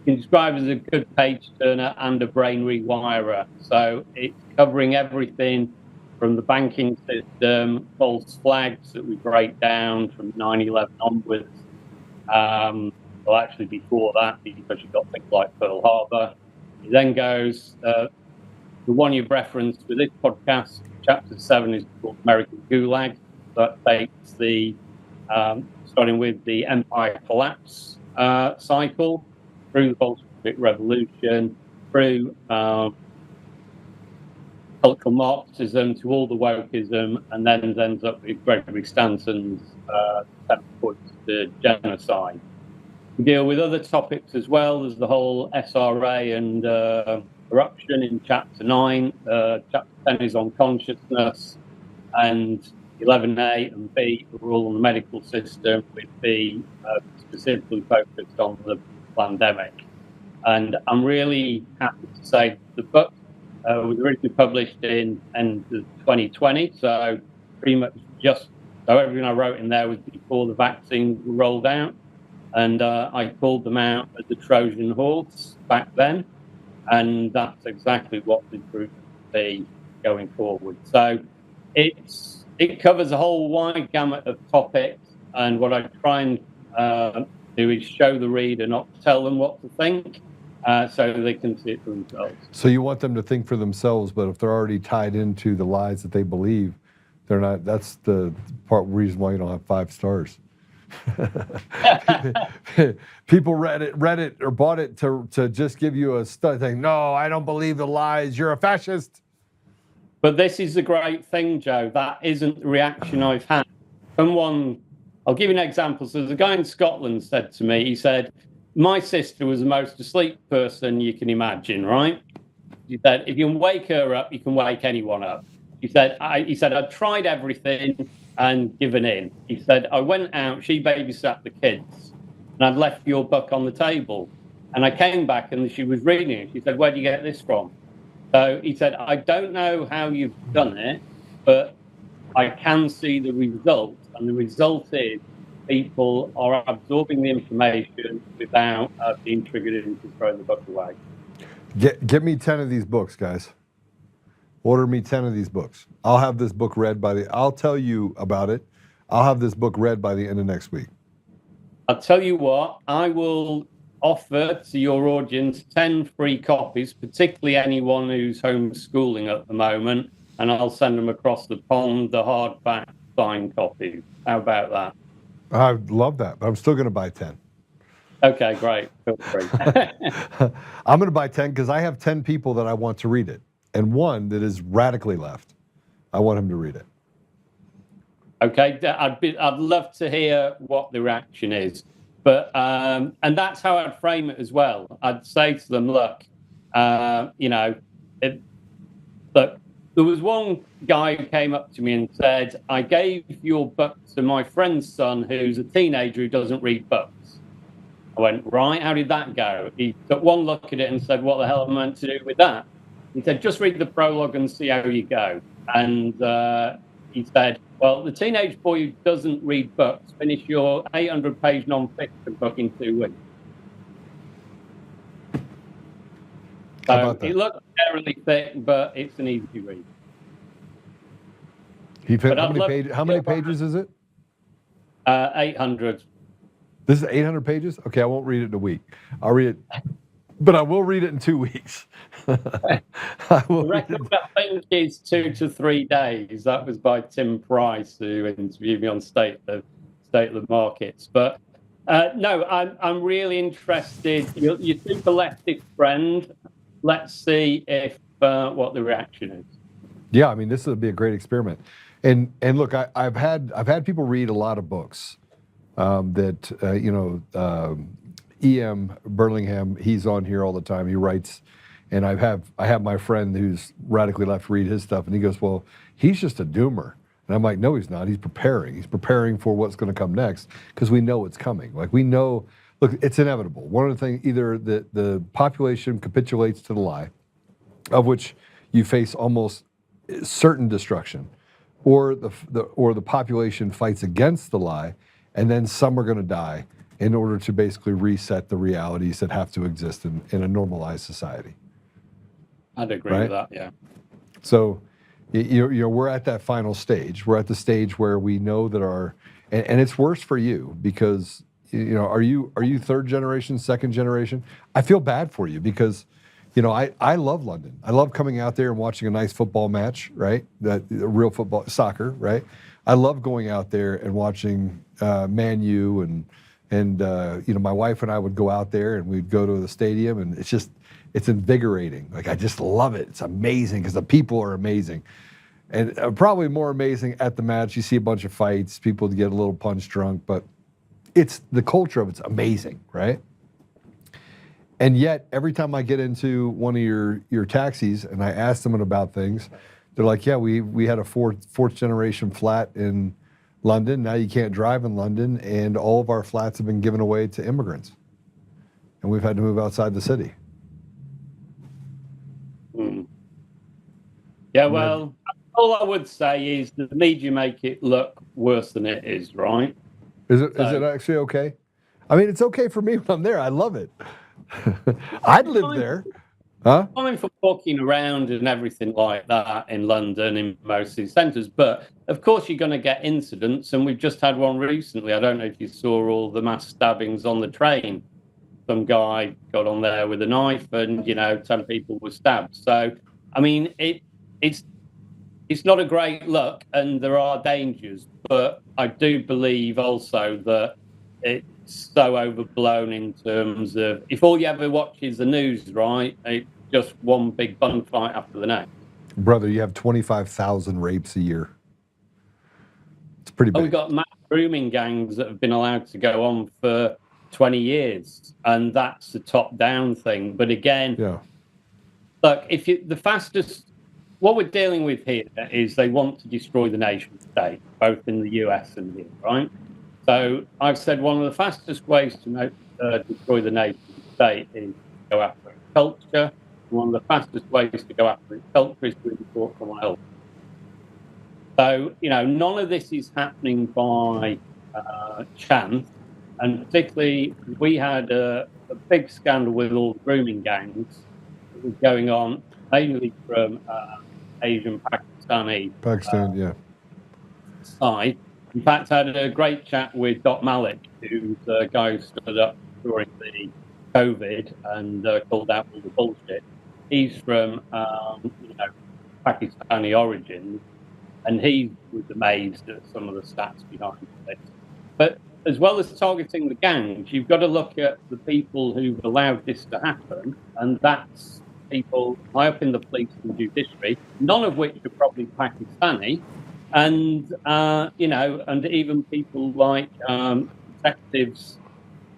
you can describe it as a good page turner and a brain rewirer. So it's covering everything from the banking system, false flags that we break down from 9/11 onwards. Well, actually before that, because you've got things like Pearl Harbor. It then goes, the one you've referenced with this podcast, chapter 7 is called American Gulag. That takes the, starting with the empire collapse cycle, through the Bolshevik Revolution, through cultural Marxism to all the wokeism, and then ends up with Gregory Stanton's 10 points to genocide. We deal with other topics as well. There's the whole SRA and corruption in Chapter 9. Chapter 10 is on consciousness, and 11A and B are all on the medical system, with B specifically focused on the pandemic. And I'm really happy to say the book was originally published in end of 2020, so pretty much just, so everything I wrote in there was before the vaccines were rolled out, and I called them out as the Trojan horse back then, and that's exactly what the group will be going forward. So it covers a whole wide gamut of topics, and what I try and do is show the reader, not tell them what to think, so they can see it for themselves. So you want them to think for themselves, but if they're already tied into the lies that they believe, they're not. That's the reason why you don't have 5 stars. People read it or bought it to just give you a stud thing. No, I don't believe the lies. You're a fascist. But this is the great thing, Joe. That isn't the reaction I've had. Someone, I'll give you an example. So there's a guy in Scotland said to me, he said, my sister was the most asleep person you can imagine, right? He said, if you can wake her up, you can wake anyone up. He said, I tried everything and given in. He said, I went out, she babysat the kids, and I'd left your book on the table. And I came back and she was reading it. She said, where do you get this from? So he said, I don't know how you've done it, but I can see the result. And the result is people are absorbing the information without being triggered into throwing the book away. Get me 10 of these books, guys. Order me 10 of these books. I'll have this book read I'll tell you about it. I'll have this book read by the end of next week. I'll tell you what, I will offer to your audience 10 free copies, particularly anyone who's homeschooling at the moment, and I'll send them across the pond, the hardback signed copies. How about that? I love that, but I'm still going to buy 10. Okay, great. Feel free. I'm going to buy 10 because I have 10 people that I want to read it, and one that is radically left. I want him to read it. Okay, I'd love to hear what the reaction is, but and that's how I'd frame it as well. I'd say to them, look, look, there was one guy who came up to me and said, I gave your book to my friend's son who's a teenager who doesn't read books. I went, right, how did that go? He took one look at it and said, what the hell am I meant to do with that? He said, just read the prologue and see how you go. And he said, well, the teenage boy who doesn't read books, finish your 800-page non-fiction book in 2 weeks. So it looks terribly thick, but it's an easy read. How many pages is it? 800. This is 800 pages? Okay, I won't read it in a week. I'll read it, but I will read it in 2 weeks. The record, I think, is 2 to 3 days. That was by Tim Price, who interviewed me on State of the Markets. But no, I'm really interested. Your super leftist friend. Let's see if what the reaction is. Yeah, I mean, this would be a great experiment. And look, I've had people read a lot of books that E.M. Burlingham, he's on here all the time. He writes, and I have my friend who's radically left read his stuff, and he goes, well, he's just a doomer. And I'm like, no, he's not. He's preparing. He's preparing for what's going to come next because we know it's coming. Like we know, look, it's inevitable. One of the things, either the population capitulates to the lie, of which you face almost certain destruction, or the population fights against the lie, and then some are going to die in order to basically reset the realities that have to exist in a normalized society. I'd agree with that, yeah. So, we're at that final stage. We're at the stage where we know that and it's worse for you because, are you third generation, second generation? I feel bad for you because, I love London. I love coming out there and watching a nice football match, right? Real football, soccer, right? I love going out there and watching Man U and my wife and I would go out there and we'd go to the stadium and it's invigorating. Like I just love it. It's amazing because the people are amazing. And probably more amazing at the match. You see a bunch of fights, people get a little punch drunk, but it's the culture of it's amazing, right? And yet, every time I get into one of your taxis and I ask them about things, they're like, yeah, we had a fourth generation flat in London. Now you can't drive in London, and all of our flats have been given away to immigrants. And we've had to move outside the city. Yeah, well, all I would say is the media make it look worse than it is, right? Is it actually okay? I mean, it's okay for me when I'm there. I love it. I'd live there. Huh? I mean, for walking around and everything like that in London, in most of these centres. But, of course, you're going to get incidents, and we've just had one recently. I don't know if you saw all the mass stabbings on the train. Some guy got on there with a knife and, 10 people were stabbed. So, I mean, it's not a great look, and there are dangers. But I do believe also that it's so overblown in terms of if all you ever watch is the news, right? It's just one big bun fight after the next. Brother, you have 25,000 rapes a year. It's pretty big. We've got mass grooming gangs that have been allowed to go on for 20 years, and that's a top-down thing. But again, look, what we're dealing with here is they want to destroy the nation state, both in the US and here, right? So I've said one of the fastest ways to destroy the nation state is to go after its culture. One of the fastest ways to go after its culture is to import someone else. So, none of this is happening by chance. And particularly, we had a big scandal with all the grooming gangs that was going on, mainly from Asian Pakistani side. In fact, I had a great chat with Doc Malik, who's the guy who stood up during the COVID and called out all the bullshit. He's from, Pakistani origins, and he was amazed at some of the stats behind this. But as well as targeting the gangs, you've got to look at the people who've allowed this to happen, and that's people high up in the police and judiciary, none of which are probably Pakistani. And, and even people like detectives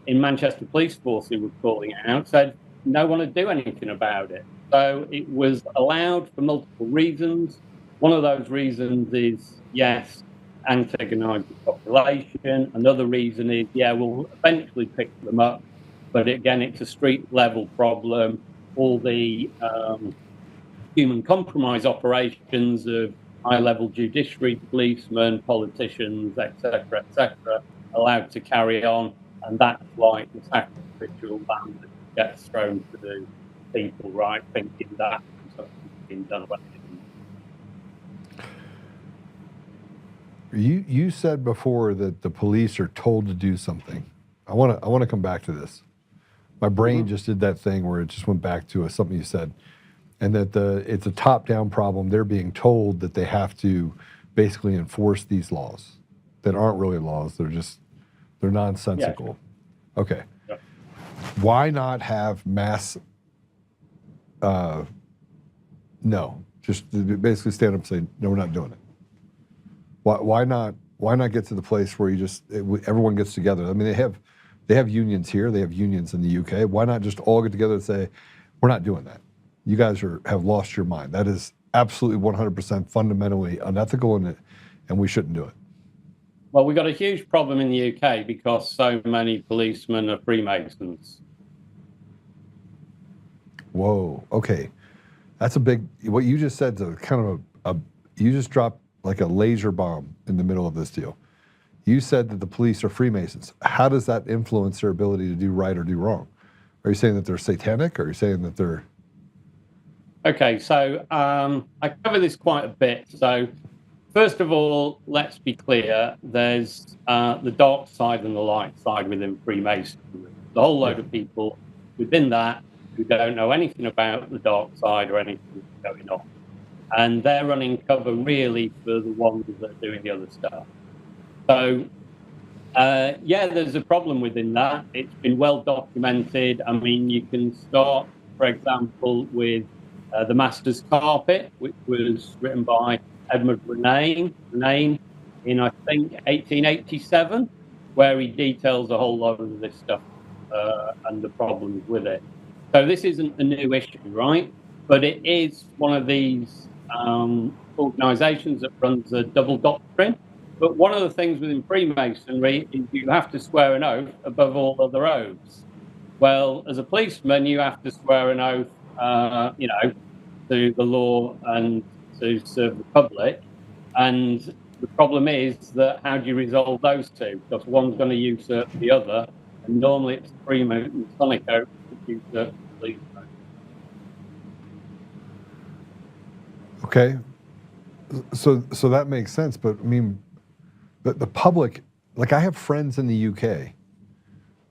in Manchester Police Force who were calling it out said no one would do anything about it. So it was allowed for multiple reasons. One of those reasons is, yes, antagonise the population. Another reason is, we'll eventually pick them up. But again, it's a street level problem. All the human compromise operations of high-level judiciary, policemen, politicians, etc., allowed to carry on, and that's like the sacrificial lamb that gets thrown to the people, right? Thinking that something's been done about you said before that the police are told to do something. I want to come back to this. My brain just did that thing where it just went back to something you said, and that it's a top-down problem. They're being told that they have to basically enforce these laws that aren't really laws. They're nonsensical. Yeah. Okay. Yeah. Why not have mass? No, just basically stand up and say no. We're not doing it. Why not? Why not get to the place where everyone gets together? I mean, they have unions here. They have unions in the UK. Why not just all get together and say, we're not doing that? You guys have lost your mind. That is absolutely 100% fundamentally unethical, and we shouldn't do it. Well, we've got a huge problem in the UK because so many policemen are Freemasons. Whoa. Okay, that's a big. What you just said is kind of you just dropped like a laser bomb in the middle of this deal. You said that the police are Freemasons. How does that influence their ability to do right or do wrong? Are you saying that they're satanic, or are you saying that they're... Okay, so I cover this quite a bit. So first of all, let's be clear. There's the dark side and the light side within Freemasonry. There's a whole load of people within that who don't know anything about the dark side or anything that's going on. And they're running cover really for the ones that are doing the other stuff. So, yeah, there's a problem within that. It's been well documented. I mean, you can start, for example, with The Master's Carpet, which was written by Edmund Renane in, I think, 1887, where he details a whole lot of this stuff and the problems with it. So this isn't a new issue, right? But it is one of these organizations that runs a double doctrine. But one of the things within Freemasonry is you have to swear an oath above all other oaths. Well, as a policeman, you have to swear an oath, to the law and to serve the public. And the problem is that how do you resolve those two? Because one's going to usurp the other, and normally it's the Freemasonic oath that usurps the police oath. Okay, so that makes sense, but I mean, the public, like I have friends in the UK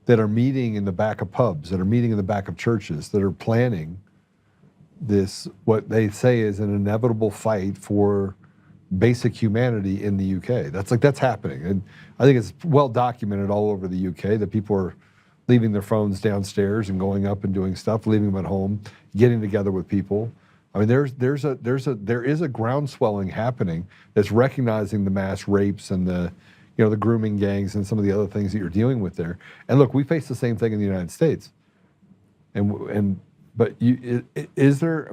that are meeting in the back of pubs, that are meeting in the back of churches, that are planning this, what they say is an inevitable fight for basic humanity in the UK. That's happening, and I think it's well documented all over the UK that people are leaving their phones downstairs and going up and doing stuff, leaving them at home, getting together with people. I mean, there is a groundswelling happening that's recognizing the mass rapes and the grooming gangs and some of the other things that you're dealing with there. And look, we face the same thing in the United States. But is there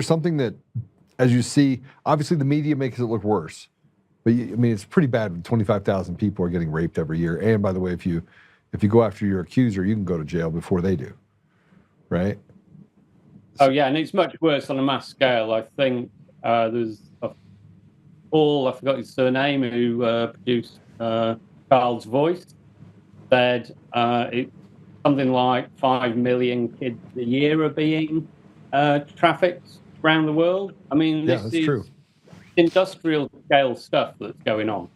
something that, as you see, obviously the media makes it look worse, but it's pretty bad when 25,000 people are getting raped every year. And by the way, if you go after your accuser, you can go to jail before they do, right? Oh, yeah, and it's much worse on a mass scale. I think there's Paul, I forgot his surname, who produced Child's Voice, said it's something like 5 million kids a year are being trafficked around the world. I mean, this is true. Industrial scale stuff that's going on.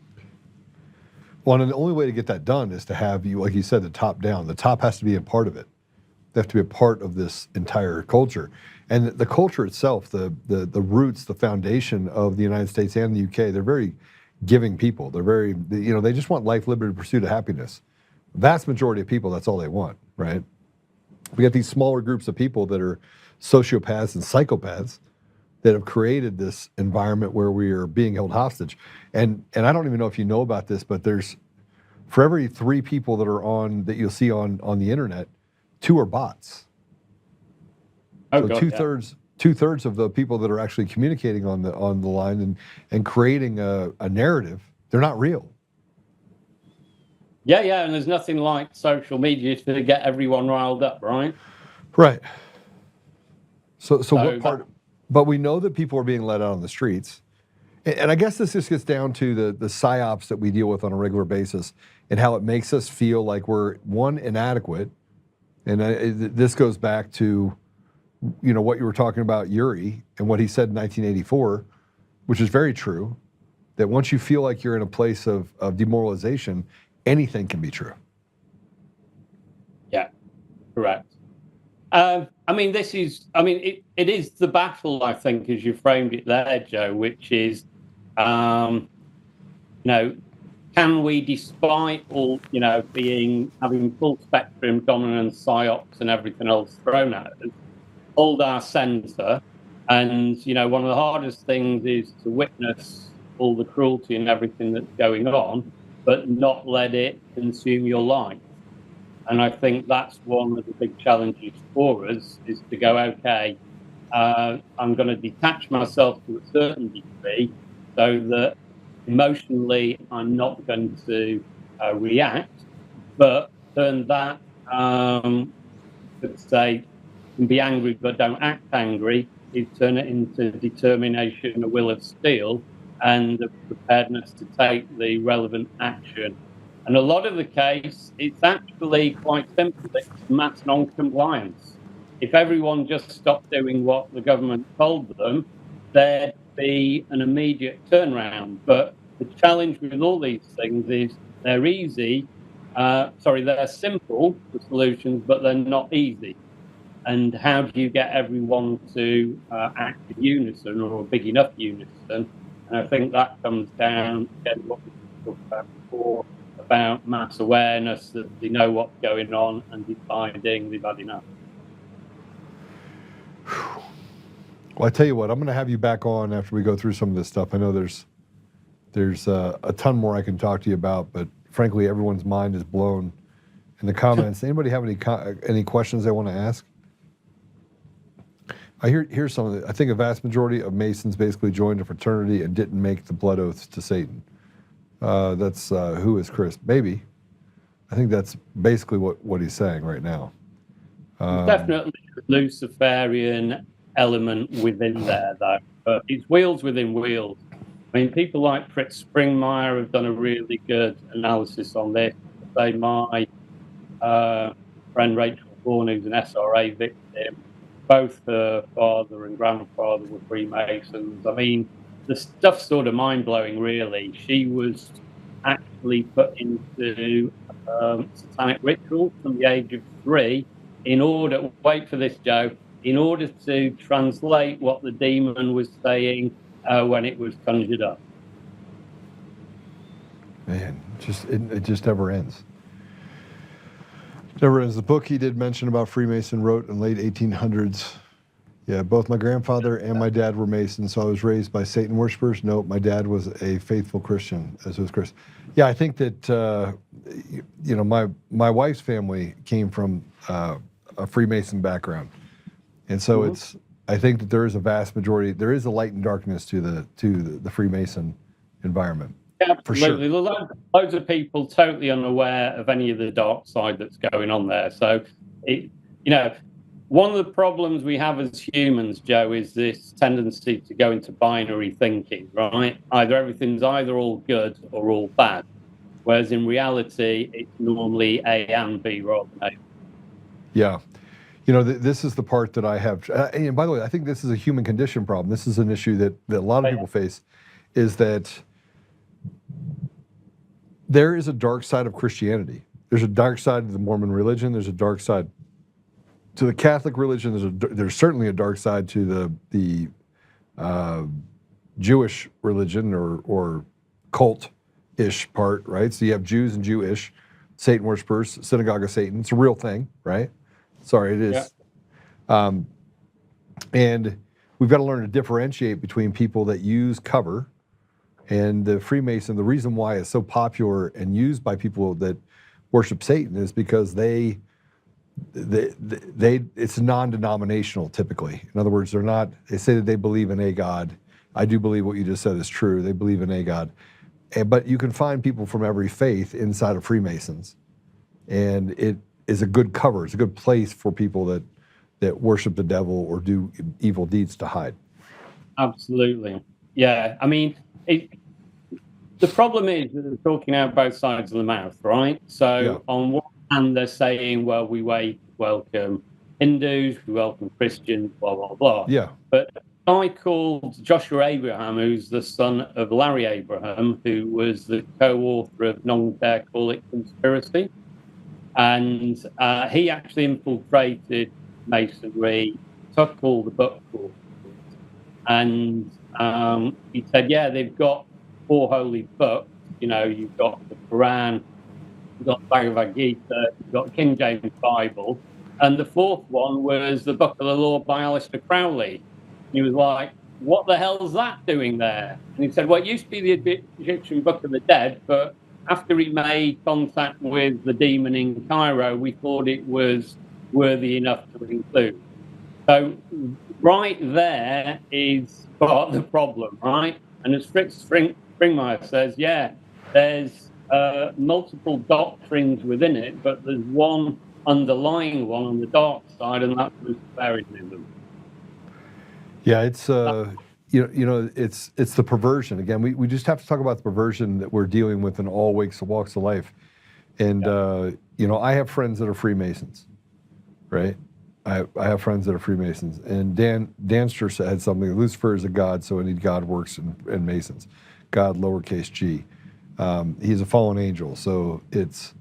Well, and the only way to get that done is to have, like you said, the top down. The top has to be a part of it. They have to be a part of this entire culture. And the culture itself, the roots, the foundation of the United States and the UK, they're very giving people. They're very, they just want life, liberty, pursuit of happiness. Vast majority of people, that's all they want, right? We got these smaller groups of people that are sociopaths and psychopaths that have created this environment where we are being held hostage. And I don't even know if you know about this, but for every 3 people that you'll see on the internet, 2 are bots. So two-thirds of the people that are actually communicating on the line and creating a narrative, they're not real. Yeah, and there's nothing like social media to get everyone riled up, right? Right. So what part? But we know that people are being let out on the streets, and I guess this just gets down to the psyops that we deal with on a regular basis, and how it makes us feel like we're inadequate. And this goes back to, what you were talking about, Yuri, and what he said in 1984, which is very true. That once you feel like you're in a place of demoralization, anything can be true. Yeah, correct. I mean, it is the battle, I think, as you framed it there, Joe, which is, can we, despite all, having full spectrum dominance, psyops and everything else thrown at us, hold our centre? And, one of the hardest things is to witness all the cruelty and everything that's going on, but not let it consume your life. And I think that's one of the big challenges for us, is to go, okay, I'm going to detach myself to a certain degree so that emotionally I'm not going to react, but turn that, let's say, can be angry but don't act angry, is turn it into determination, a will of steel, and the preparedness to take the relevant action. And a lot of the case, it's actually quite simple. It's mass non-compliance. If everyone just stopped doing what the government told them, there'd be an immediate turnaround. But the challenge with all these things is they're easy. They're simple, the solutions, but they're not easy. And how do you get everyone to act in unison, or a big enough unison? And I think that comes down to what we talked about before, about mass awareness, that they know what's going on and deciding they've had enough. Well, I tell you what, I'm going to have you back on after we go through some of this stuff. I know there's a ton more I can talk to you about, but frankly, everyone's mind is blown in the comments. Anybody have any questions they want to ask? Here's some of it. I think a vast majority of Masons basically joined a fraternity and didn't make the blood oaths to Satan. That's who is Chris? Maybe. I think that's basically what he's saying right now. Definitely a Luciferian element within there, though. But it's wheels within wheels. I mean, people like Fritz Springmeier have done a really good analysis on this. Say my friend Rachel Bourne, who's an SRA victim, both her father and grandfather were Freemasons. I mean, the stuff's sort of mind-blowing, really. She was actually put into satanic ritual from the age of 3 in order, wait for this, Joe, in order to translate what the demon was saying when it was conjured up. Man, it just never ends. Never ends. The book he did mention about Freemason wrote in late 1800s. Yeah, both my grandfather and my dad were Masons, so I was raised by Satan worshipers. No, my dad was a faithful Christian, as was Chris. Yeah, I think that my wife's family came from a Freemason background, and so I think that there is a vast majority. There is a light and darkness to the Freemason environment. Yeah, for sure. Absolutely. Loads of people totally unaware of any of the dark side that's going on there. So, one of the problems we have as humans, Joe, is this tendency to go into binary thinking, right? Everything's either all good or all bad, whereas in reality, it's normally A and B rather than A. Yeah. This is the part that I have. And by the way, I think this is a human condition problem. This is an issue that a lot of people face, is that there is a dark side of Christianity. There's a dark side to the Mormon religion. There's a dark side to the Catholic religion. There's certainly a dark side to the Jewish religion or cult-ish part, right? So you have Jews and Jewish, Satan worshipers, synagogue of Satan. It's a real thing, right? Sorry, it is. Yeah. And we've got to learn to differentiate between people that use cover and the Freemason. The reason why it's so popular and used by people that worship Satan is because they it's non-denominational typically. In other words, they say that they believe in a God. I do believe what you just said is true. They believe in a God. But you can find people from every faith inside of Freemasons. And it is a good cover. It's a good place for people that worship the devil or do evil deeds to hide. Absolutely. Yeah. I mean, the problem is that they're talking out both sides of the mouth, right? So on one hand, they're saying, well, we welcome Hindus, we welcome Christians, blah, blah, blah. Yeah. But guy called Joshua Abraham, who's the son of Larry Abraham, who was the co-author of Non Dare Call It Conspiracy. And he actually infiltrated Masonry, took all the book courses, and he said, yeah, they've got 4 holy books. You know, you've got the Quran, you've got Bhagavad Gita, you've got King James Bible, and the 4th one was the Book of the Law by Aleister Crowley. And he was like, what the hell's that doing there? And he said, well, it used to be the Egyptian Book of the Dead, but after he made contact with the demon in Cairo, we thought it was worthy enough to include. So right there is part of the problem, right? And as Fritz Springmeier says, yeah, there's multiple doctrines within it, but there's one underlying one on the dark side, and that's Luciferianism. Yeah, it's it's the perversion. Again, we just have to talk about the perversion that we're dealing with in all walks of life. And I have friends that are Freemasons, right? I have friends that are Freemasons, and Danster had something. Lucifer is a god, so indeed God works in Masons. God, lowercase g. He's a fallen angel, so it's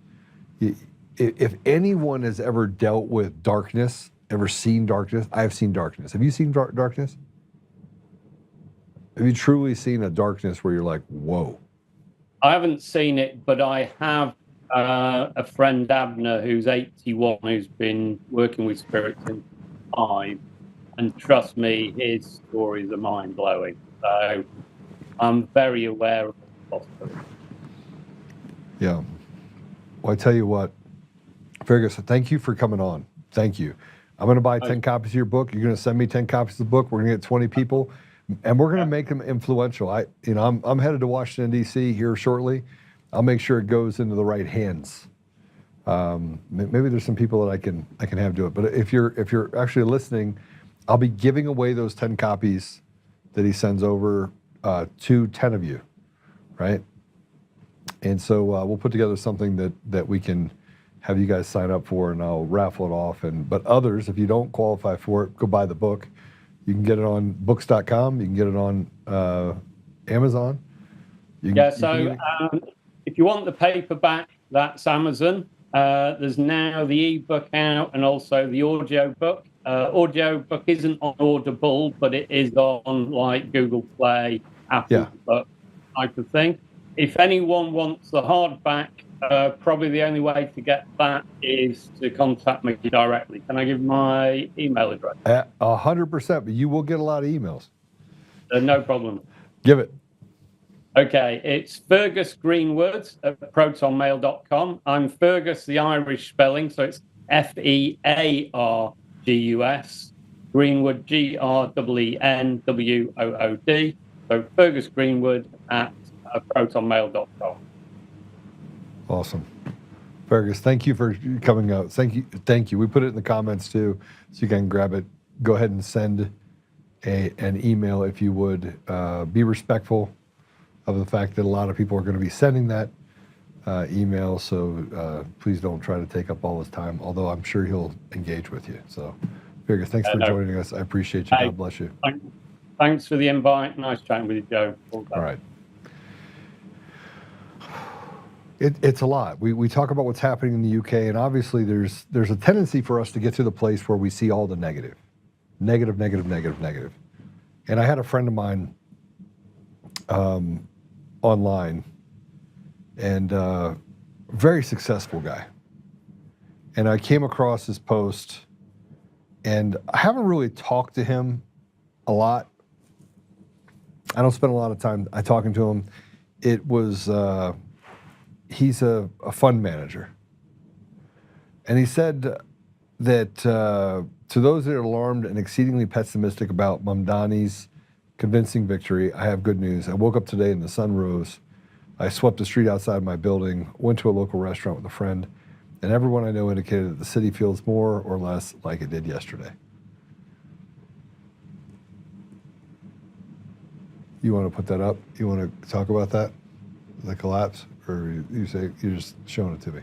if anyone has ever dealt with darkness, ever seen darkness, I've seen darkness. Have you seen darkness? Have you truly seen a darkness where you're like, whoa? I haven't seen it, but I have a friend, Abner, who's 81, who's been working with spirits since 5, and trust me, his stories are mind-blowing. So I'm very aware of the possibility. Yeah. Well, I tell you what, Feargus, thank you for coming on. Thank you. I'm going to buy 10 copies of your book. You're going to send me 10 copies of the book. We're going to get 20 people, and we're going to make them influential. I'm headed to Washington, D.C. here shortly. I'll make sure it goes into the right hands. Maybe there's some people that I can have do it. But if you're actually listening, I'll be giving away those 10 copies that he sends over to 10 of you, right? And so we'll put together something that we can have you guys sign up for, and I'll raffle it off. But others, if you don't qualify for it, go buy the book. You can get it on books.com. You can get it on Amazon. If you want the paperback, that's Amazon. There's now the ebook out and also the audio book. Audio book isn't on Audible, but it is on like Google Play, Apple Book type of thing. If anyone wants the hardback, probably the only way to get that is to contact me directly. Can I give my email address? 100%, but you will get a lot of emails. No problem. Give it. Okay, it's Feargus Greenwood at protonmail.com. I'm Feargus, the Irish spelling, so it's Feargus, Greenwood, Greenwood. So Feargus Greenwood at protonmail.com. Awesome. Feargus, thank you for coming out. Thank you. We put it in the comments too, so you can grab it. Go ahead and send an email if you would. Be respectful of the fact that a lot of people are going to be sending that email, so please don't try to take up all his time, although I'm sure he'll engage with you. So, Feargus, thanks for joining us. I appreciate you. God bless you. Thanks for the invite. Nice chatting with you, Joe. All right. It's a lot. We talk about what's happening in the UK, and obviously there's a tendency for us to get to the place where we see all the negative. And I had a friend of mine online, and very successful guy. And I came across his post, and I haven't really talked to him a lot. I don't spend a lot of time talking to him. It was, he's a fund manager. And he said that to those that are alarmed and exceedingly pessimistic about Mamdani's convincing victory, I have good news. I woke up today and the sun rose. I swept the street outside my building, went to a local restaurant with a friend, and everyone I know indicated that the city feels more or less like it did yesterday. You want to put that up? You want to talk about that? The collapse? Or you say you're just showing it to me?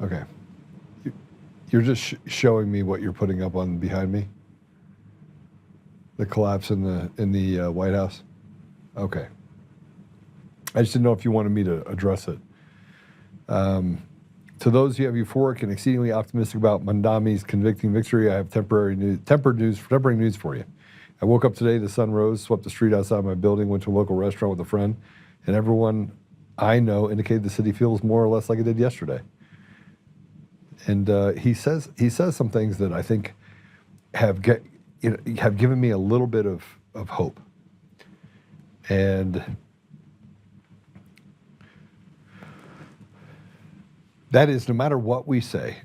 Okay. You're just showing me what you're putting up on behind me? The collapse in the White House? Okay. I just didn't know if you wanted me to address it. To those who have euphoric and exceedingly optimistic about Mandami's convicting victory, I have tempering news for you. I woke up today, the sun rose, swept the street outside my building, went to a local restaurant with a friend, and everyone I know indicated the city feels more or less like it did yesterday. And he says some things that I think have given me a little bit of hope. And that is, no matter what we say,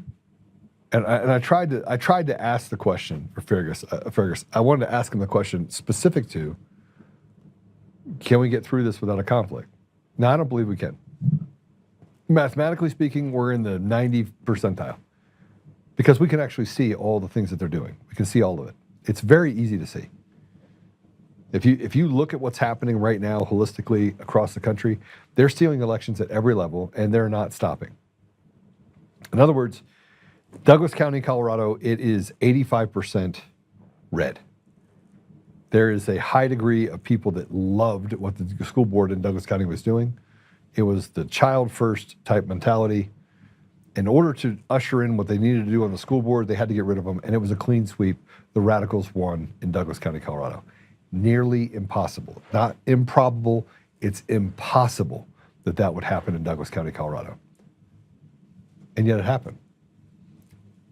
and I tried to ask the question for Feargus. I wanted to ask him the question specific to, can we get through this without a conflict? No, I don't believe we can. Mathematically speaking, we're in the 90th percentile because we can actually see all the things that they're doing. We can see all of it. It's very easy to see. If you look at what's happening right now holistically across the country, they're stealing elections at every level, and they're not stopping. In other words, Douglas County, Colorado, it is 85% red. There is a high degree of people that loved what the school board in Douglas County was doing. It was the child first type mentality. In order to usher in what they needed to do on the school board, they had to get rid of them, and it was a clean sweep. The radicals won in Douglas County, Colorado. Nearly impossible. Not improbable, it's impossible that would happen in Douglas County, Colorado. And yet it happened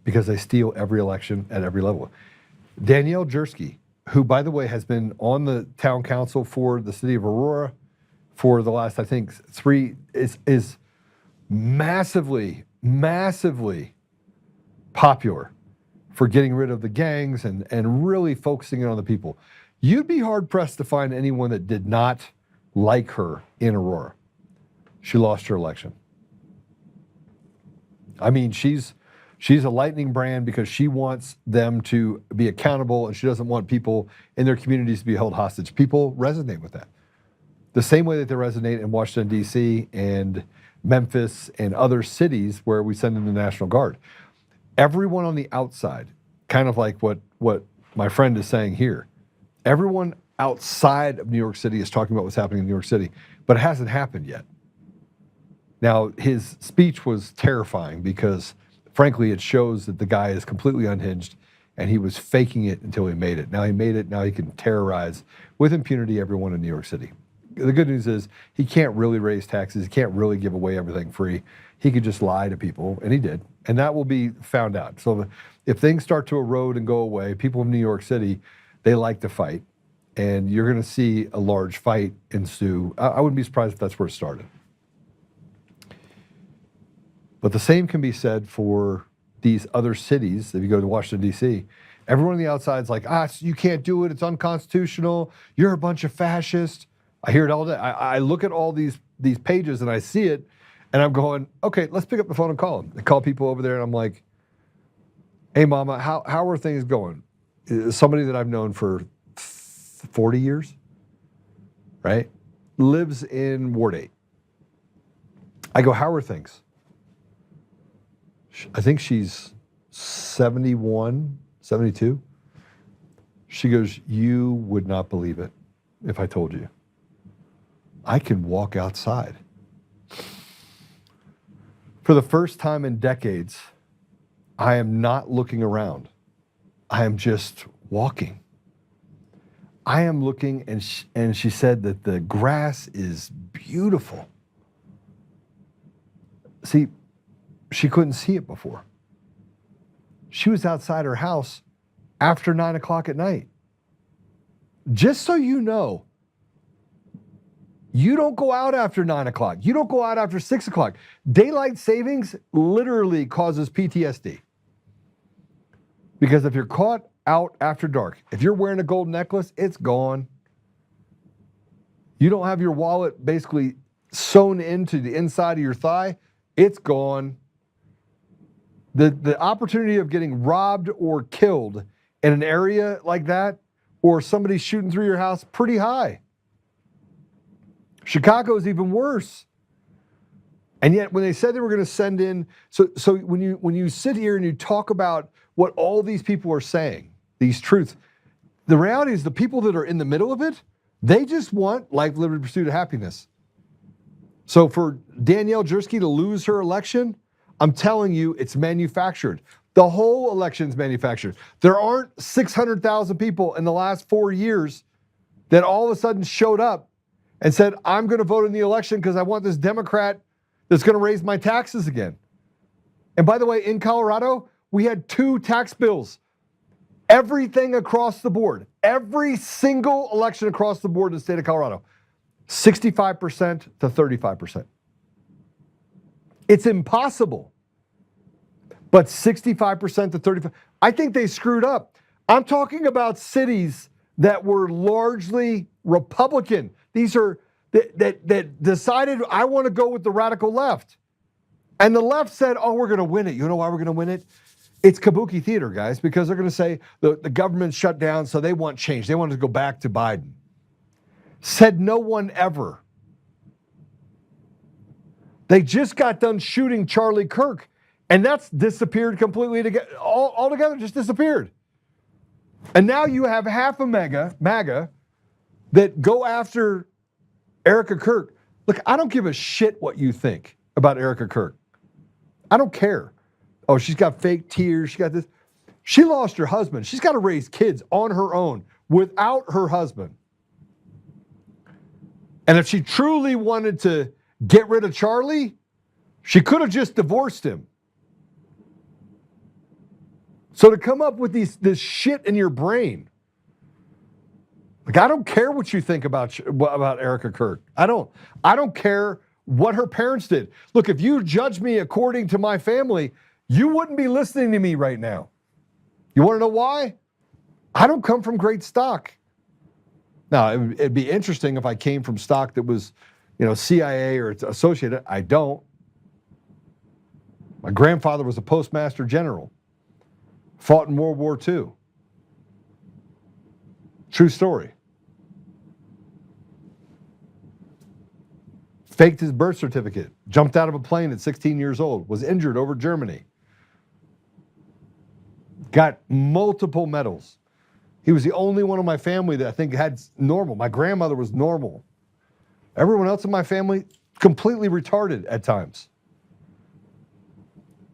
because they steal every election at every level. Danielle Jersky, who, by the way, has been on the town council for the city of Aurora for the last, I think, 3, is massively popular for getting rid of the gangs and really focusing on the people. You'd be hard-pressed to find anyone that did not like her in Aurora. She lost her election. I mean, she's a lightning brand because she wants them to be accountable, and she doesn't want people in their communities to be held hostage. People resonate with that. The same way that they resonate in Washington, D.C. and Memphis and other cities where we send in the National Guard. Everyone on the outside, kind of like what my friend is saying here, everyone outside of New York City is talking about what's happening in New York City, but it hasn't happened yet. Now, his speech was terrifying because, frankly, it shows that the guy is completely unhinged and he was faking it until he made it. Now he made it, now he can terrorize with impunity everyone in New York City. The good news is he can't really raise taxes, he can't really give away everything free. He could just lie to people, and he did. And that will be found out. So if things start to erode and go away, people in New York City, they like to fight. And you're gonna see a large fight ensue. I wouldn't be surprised if that's where it started. But the same can be said for these other cities. If you go to Washington, D.C., everyone on the outside's like, you can't do it, it's unconstitutional, you're a bunch of fascists. I hear it all day. I look at all these pages and I see it, and I'm going, okay, let's pick up the phone and call them. I call people over there, and I'm like, hey, mama, how are things going? Somebody that I've known for 40 years, right, lives in Ward 8. I go, how are things? I think she's 71, 72. She goes, you would not believe it if I told you. I can walk outside. For the first time in decades, I am not looking around. I am just walking. I am looking, and she said that the grass is beautiful. See, she couldn't see it before. She was outside her house after 9 o'clock at night. Just so you know, you don't go out after 9 o'clock. You don't go out after 6 o'clock. Daylight savings literally causes PTSD. Because if you're caught out after dark, if you're wearing a gold necklace, it's gone. You don't have your wallet basically sewn into the inside of your thigh, it's gone. The opportunity of getting robbed or killed in an area like that, or somebody shooting through your house, pretty high. Chicago is even worse. And yet when they said they were going to send in, so when you sit here and you talk about what all these people are saying, these truths, the reality is the people that are in the middle of it, they just want life, liberty, pursuit of happiness. So for Danielle Jersky to lose her election, I'm telling you, it's manufactured. The whole election's manufactured. There aren't 600,000 people in the last 4 years that all of a sudden showed up and said, I'm going to vote in the election because I want this Democrat that's going to raise my taxes again. And by the way, in Colorado, we had 2 tax bills. Everything across the board, every single election across the board in the state of Colorado, 65% to 35%. It's impossible. But 65% to 35%. I think they screwed up. I'm talking about cities that were largely Republican. These are that decided, I want to go with the radical left. And the left said, oh, we're going to win it. You know why we're going to win it? It's kabuki theater, guys, because they're going to say the government shut down, so they want change. They want to go back to Biden. Said no one ever. They just got done shooting Charlie Kirk, and that's disappeared completely altogether, just disappeared. And now you have half a MAGA that go after Erica Kirk. Look, I don't give a shit what you think about Erica Kirk. I don't care. Oh, she's got fake tears. She got this. She lost her husband. She's got to raise kids on her own without her husband. And if she truly wanted to get rid of Charlie, she could have just divorced him. So to come up with this shit in your brain, like, I don't care what you think about Erica Kirk. I don't care what her parents did. Look, if you judge me according to my family, you wouldn't be listening to me right now. You want to know why? I don't come from great stock. Now, it'd be interesting if I came from stock that was, CIA or associated. I don't. My grandfather was a postmaster general. Fought in World War II. True story. Faked his birth certificate. Jumped out of a plane at 16 years old. Was injured over Germany. Got multiple medals. He was the only one in my family that I think had normal. My grandmother was normal. Everyone else in my family, completely retarded at times.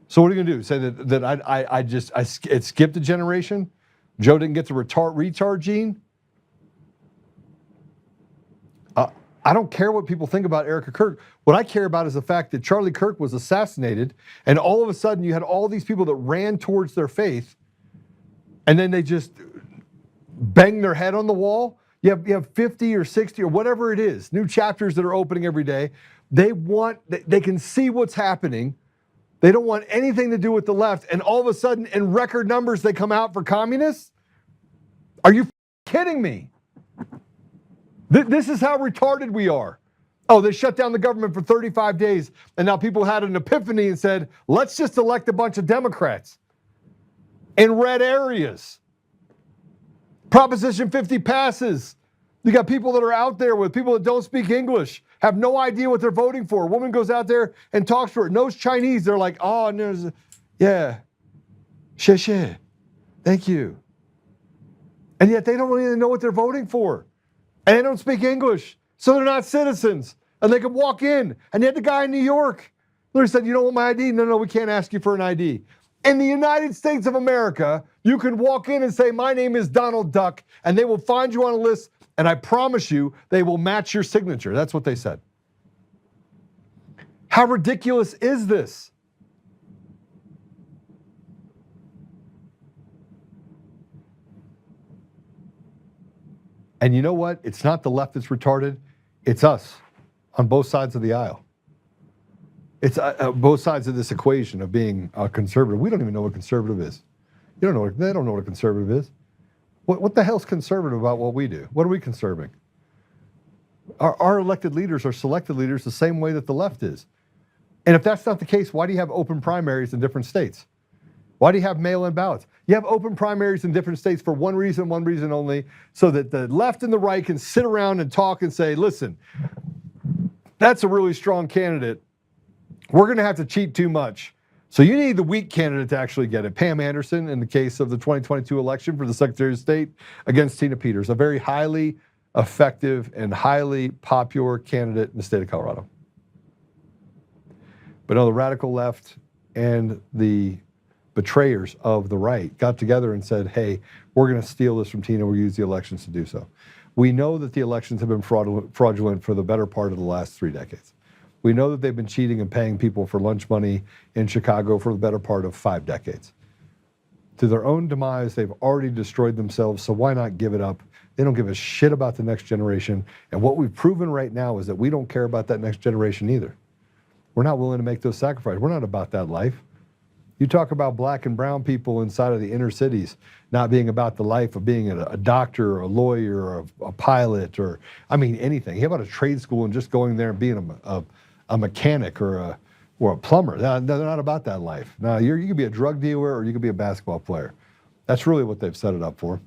So what are you going to do? Say that it skipped a generation? Joe didn't get the retard gene? I don't care what people think about Erica Kirk. What I care about is the fact that Charlie Kirk was assassinated, and all of a sudden you had all these people that ran towards their faith, and then they just bang their head on the wall. You have 50 or 60 or whatever it is, new chapters that are opening every day. They can see what's happening. They don't want anything to do with the left, and all of a sudden, in record numbers, they come out for communists? Are you kidding me? This is how retarded we are. Oh, they shut down the government for 35 days, and now people had an epiphany and said, let's just elect a bunch of Democrats in red areas. Proposition 50 passes. You got people that are out there with people that don't speak English, have no idea what they're voting for. A woman goes out there and talks to her, knows Chinese. They're like, oh, yeah, xie, thank you. And yet they don't even know what they're voting for. And they don't speak English, so they're not citizens. And they can walk in. And yet the guy in New York literally said, you don't want my ID? No, we can't ask you for an ID. In the United States of America, you can walk in and say, my name is Donald Duck, and they will find you on a list, and I promise you, they will match your signature. That's what they said. How ridiculous is this? And you know what? It's not the left that's retarded. It's us on both sides of the aisle. It's both sides of this equation of being a conservative. We don't even know what conservative is. They don't know what a conservative is. What the hell's conservative about what we do? What are we conserving? Our elected leaders are selected leaders the same way that the left is. And if that's not the case, why do you have open primaries in different states? Why do you have mail-in ballots? You have open primaries in different states for one reason only, so that the left and the right can sit around and talk and say, listen, that's a really strong candidate. We're going to have to cheat too much. So you need the weak candidate to actually get it. Pam Anderson, in the case of the 2022 election for the Secretary of State against Tina Peters, a very highly effective and highly popular candidate in the state of Colorado. But no, the radical left and the betrayers of the right got together and said, hey, we're going to steal this from Tina. We'll use the elections to do so. We know that the elections have been fraudulent for the better part of the last 3 decades. We know that they've been cheating and paying people for lunch money in Chicago for the better part of 5 decades. To their own demise, they've already destroyed themselves, so why not give it up? They don't give a shit about the next generation. And what we've proven right now is that we don't care about that next generation either. We're not willing to make those sacrifices. We're not about that life. You talk about black and brown people inside of the inner cities not being about the life of being a doctor or a lawyer or a pilot or, I mean, anything. How about a trade school and just going there and being a mechanic or a plumber? They're not about that life. Now, you could be a drug dealer or you could be a basketball player. That's really what they've set it up for.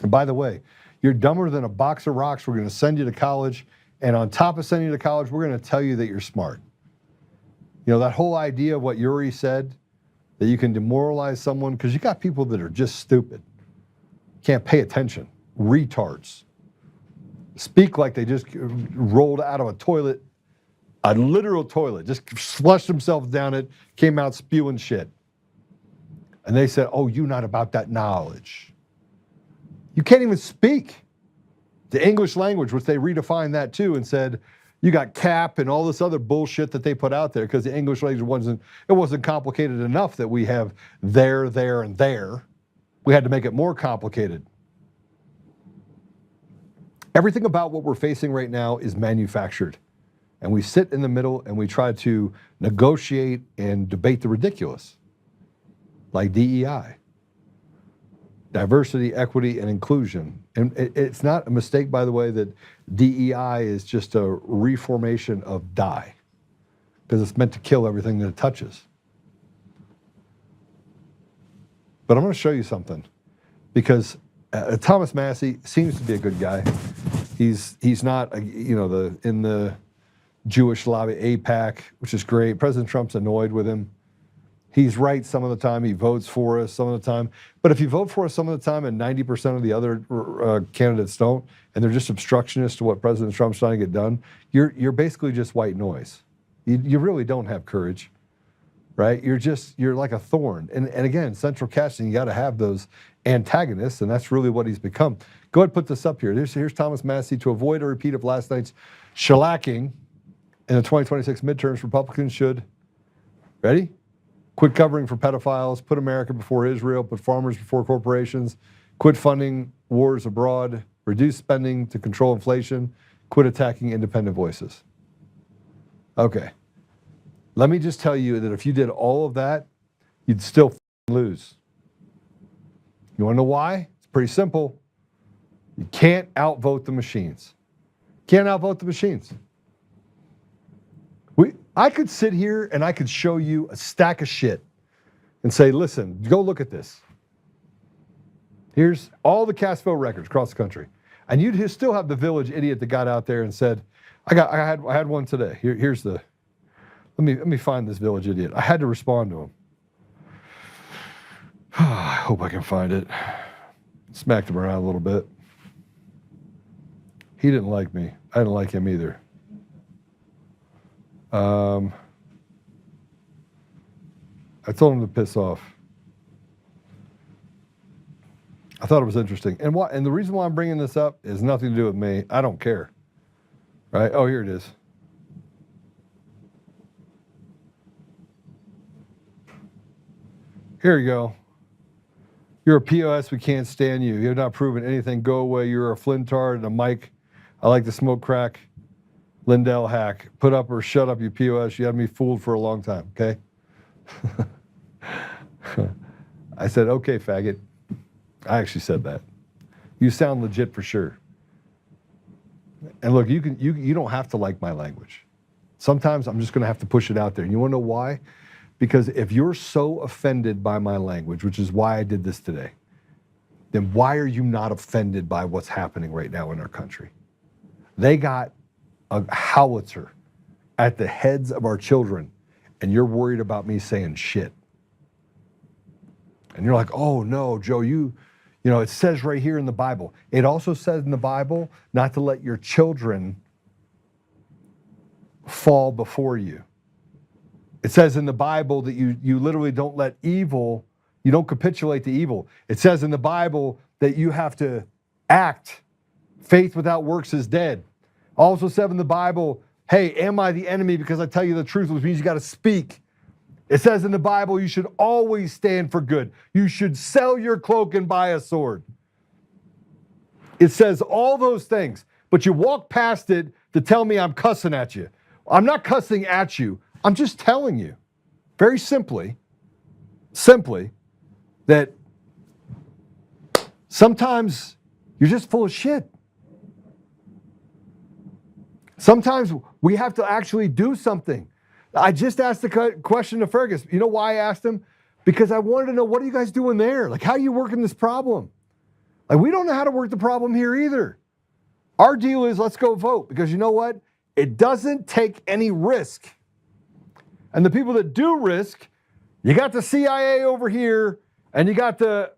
And by the way, you're dumber than a box of rocks. We're going to send you to college. And on top of sending you to college, we're going to tell you that you're smart. You know, that whole idea of what Yuri said, that you can demoralize someone, because you got people that are just stupid, can't pay attention, retards, speak like they just rolled out of a toilet, a literal toilet, just flushed themselves down it, came out spewing shit. And they said, oh, you're not about that knowledge. You can't even speak the English language, which they redefined that too and said, you got cap and all this other bullshit that they put out there because the English language wasn't complicated enough that we have there, and there. We had to make it more complicated. Everything about what we're facing right now is manufactured. And we sit in the middle and we try to negotiate and debate the ridiculous, like DEI. Diversity, equity, and inclusion. And it's not a mistake, by the way, that DEI is just a reformation of die, because it's meant to kill everything that it touches. But I'm going to show you something, because Thomas Massie seems to be a good guy. He's not, in the Jewish lobby, AIPAC, which is great. President Trump's annoyed with him. He's right some of the time. He votes for us some of the time. But if you vote for us some of the time and 90% of the other candidates don't, and they're just obstructionists to what President Trump's trying to get done, you're basically just white noise. You really don't have courage, right? You're like a thorn. And again, central casting, you got to have those antagonists, and that's really what he's become. Go ahead and put this up here. Here's Thomas Massie. To avoid a repeat of last night's shellacking in the 2026 midterms, Republicans should, ready? Quit covering for pedophiles, put America before Israel, put farmers before corporations, quit funding wars abroad, reduce spending to control inflation, quit attacking independent voices. Okay. Let me just tell you that if you did all of that, you'd still lose. You want to know why? It's pretty simple. You can't outvote the machines. Can't outvote the machines. I could sit here and I could show you a stack of shit and say, listen, go look at this. Here's all the cast vote records across the country. And you'd still have the village idiot that got out there and said, I had one today. Here's the, let me find this village idiot. I had to respond to him. I hope I can find it. Smacked him around a little bit. He didn't like me. I didn't like him either. I told him to piss off. I thought it was interesting. And the reason why I'm bringing this up is nothing to do with me. I don't care. Right? Oh, here it is. Here you go. You're a POS. We can't stand you. You have not proven anything. Go away. You're a flintard and a mic. I like to smoke crack. Lindell hack. Put up or shut up, you POS. You had me fooled for a long time, okay? I said, okay, faggot. I actually said that. You sound legit for sure. And look, you don't have to like my language. Sometimes I'm just going to have to push it out there. And you want to know why? Because if you're so offended by my language, which is why I did this today, then why are you not offended by what's happening right now in our country? They got a howitzer at the heads of our children, and you're worried about me saying shit. And you're like, oh no, Joe, you know, it says right here in the Bible. It also says in the Bible not to let your children fall before you. It says in the Bible that you literally don't let evil, you don't capitulate to evil. It says in the Bible that you have to act. Faith without works is dead. Also said in the Bible, hey, am I the enemy because I tell you the truth, which means you got to speak. It says in the Bible you should always stand for good. You should sell your cloak and buy a sword. It says all those things, but you walk past it to tell me I'm cussing at you. I'm not cussing at you. I'm just telling you, very simply, that sometimes you're just full of shit. Sometimes we have to actually do something. I just asked the question to Feargus. You know why I asked him? Because I wanted to know, what are you guys doing there? Like, how are you working this problem? Like, we don't know how to work the problem here either. Our deal is let's go vote, because you know what? It doesn't take any risk. And the people that do risk, you got the CIA over here, and you got the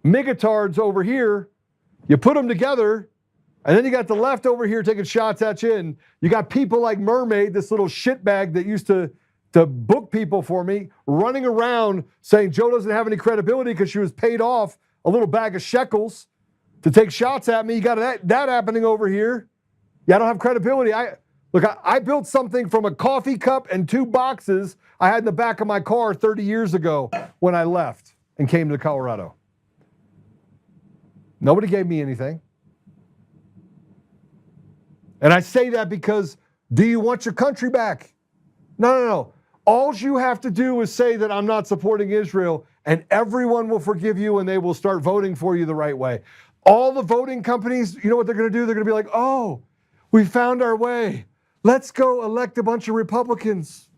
migatards over here. You put them together, and then you got the left over here taking shots at you, and you got people like Mermaid, this little shitbag that used to book people for me, running around saying Joe doesn't have any credibility because she was paid off a little bag of shekels to take shots at me. You got that happening over here. Yeah, I don't have credibility. I built something from a coffee cup and 2 boxes I had in the back of my car 30 years ago when I left and came to Colorado. Nobody gave me anything. And I say that because, do you want your country back? No. All you have to do is say that I'm not supporting Israel, and everyone will forgive you and they will start voting for you the right way. All the voting companies, you know what they're going to do? They're going to be like, oh, we found our way. Let's go elect a bunch of Republicans.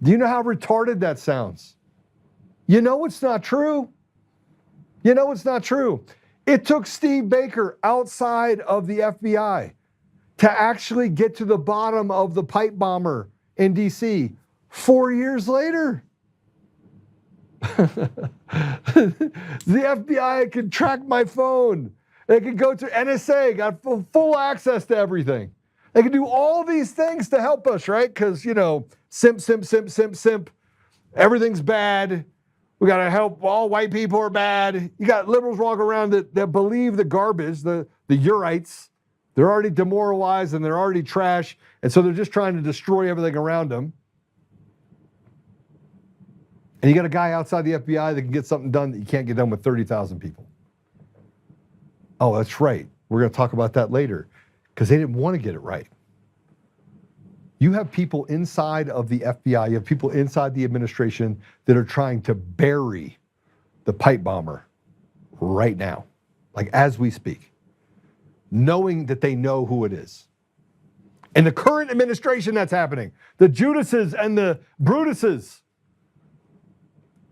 Do you know how retarded that sounds? You know it's not true. You know it's not true. It took Steve Baker outside of the FBI to actually get to the bottom of the pipe bomber in D.C. 4 years later. The FBI could track my phone. They could go to NSA, got full access to everything. They could do all these things to help us, right? Because, you know, simp. Everything's bad. We got to help. All white people are bad. You got liberals walking around that believe the garbage, the Urites. They're already demoralized and they're already trash. And so they're just trying to destroy everything around them. And you got a guy outside the FBI that can get something done that you can't get done with 30,000 people. Oh, that's right. We're going to talk about that later because they didn't want to get it right. You have people inside of the FBI, you have people inside the administration that are trying to bury the pipe bomber right now, like as we speak, knowing that they know who it is. In the current administration, that's happening. The Judases and the Brutuses,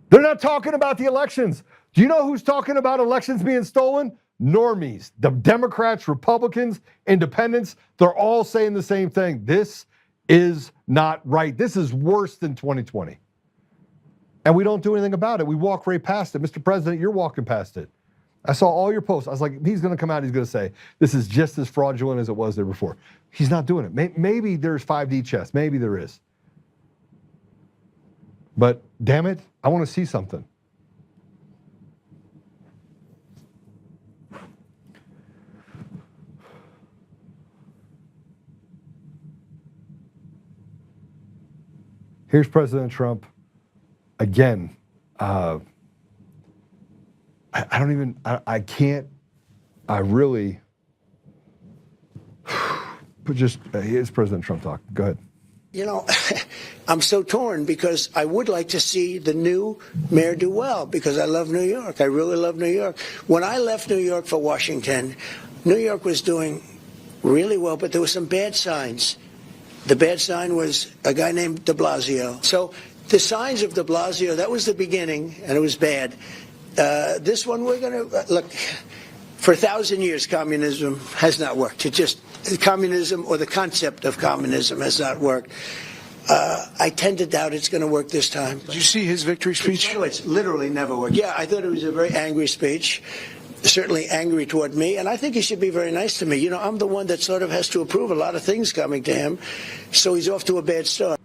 they're not talking about the elections. Do you know who's talking about elections being stolen? Normies, the Democrats, Republicans, independents, they're all saying the same thing. This is not right. This is worse than 2020. And we don't do anything about it. We walk right past it. Mr. President, you're walking past it. I saw all your posts. I was like, he's going to come out, he's going to say, this is just as fraudulent as it was there before. He's not doing it. Maybe there's 5D chess. Maybe there is. But damn it, I want to see something. Here's President Trump again. I really, but just, here's President Trump talk. Go ahead. You know, I'm so torn because I would like to see the new mayor do well because I love New York. I really love New York. When I left New York for Washington, New York was doing really well, but there were some bad signs. The bad sign was a guy named de Blasio. So the signs of de Blasio, that was the beginning, and it was bad. This one, we're going to, look, for 1,000 years, communism has not worked. Communism or the concept of communism has not worked. I tend to doubt it's going to work this time. Did you see his victory speech? It's literally never worked. Yeah, I thought it was a very angry speech, certainly angry toward me, and I think he should be very nice to me. You know, I'm the one that sort of has to approve a lot of things coming to him, so he's off to a bad start.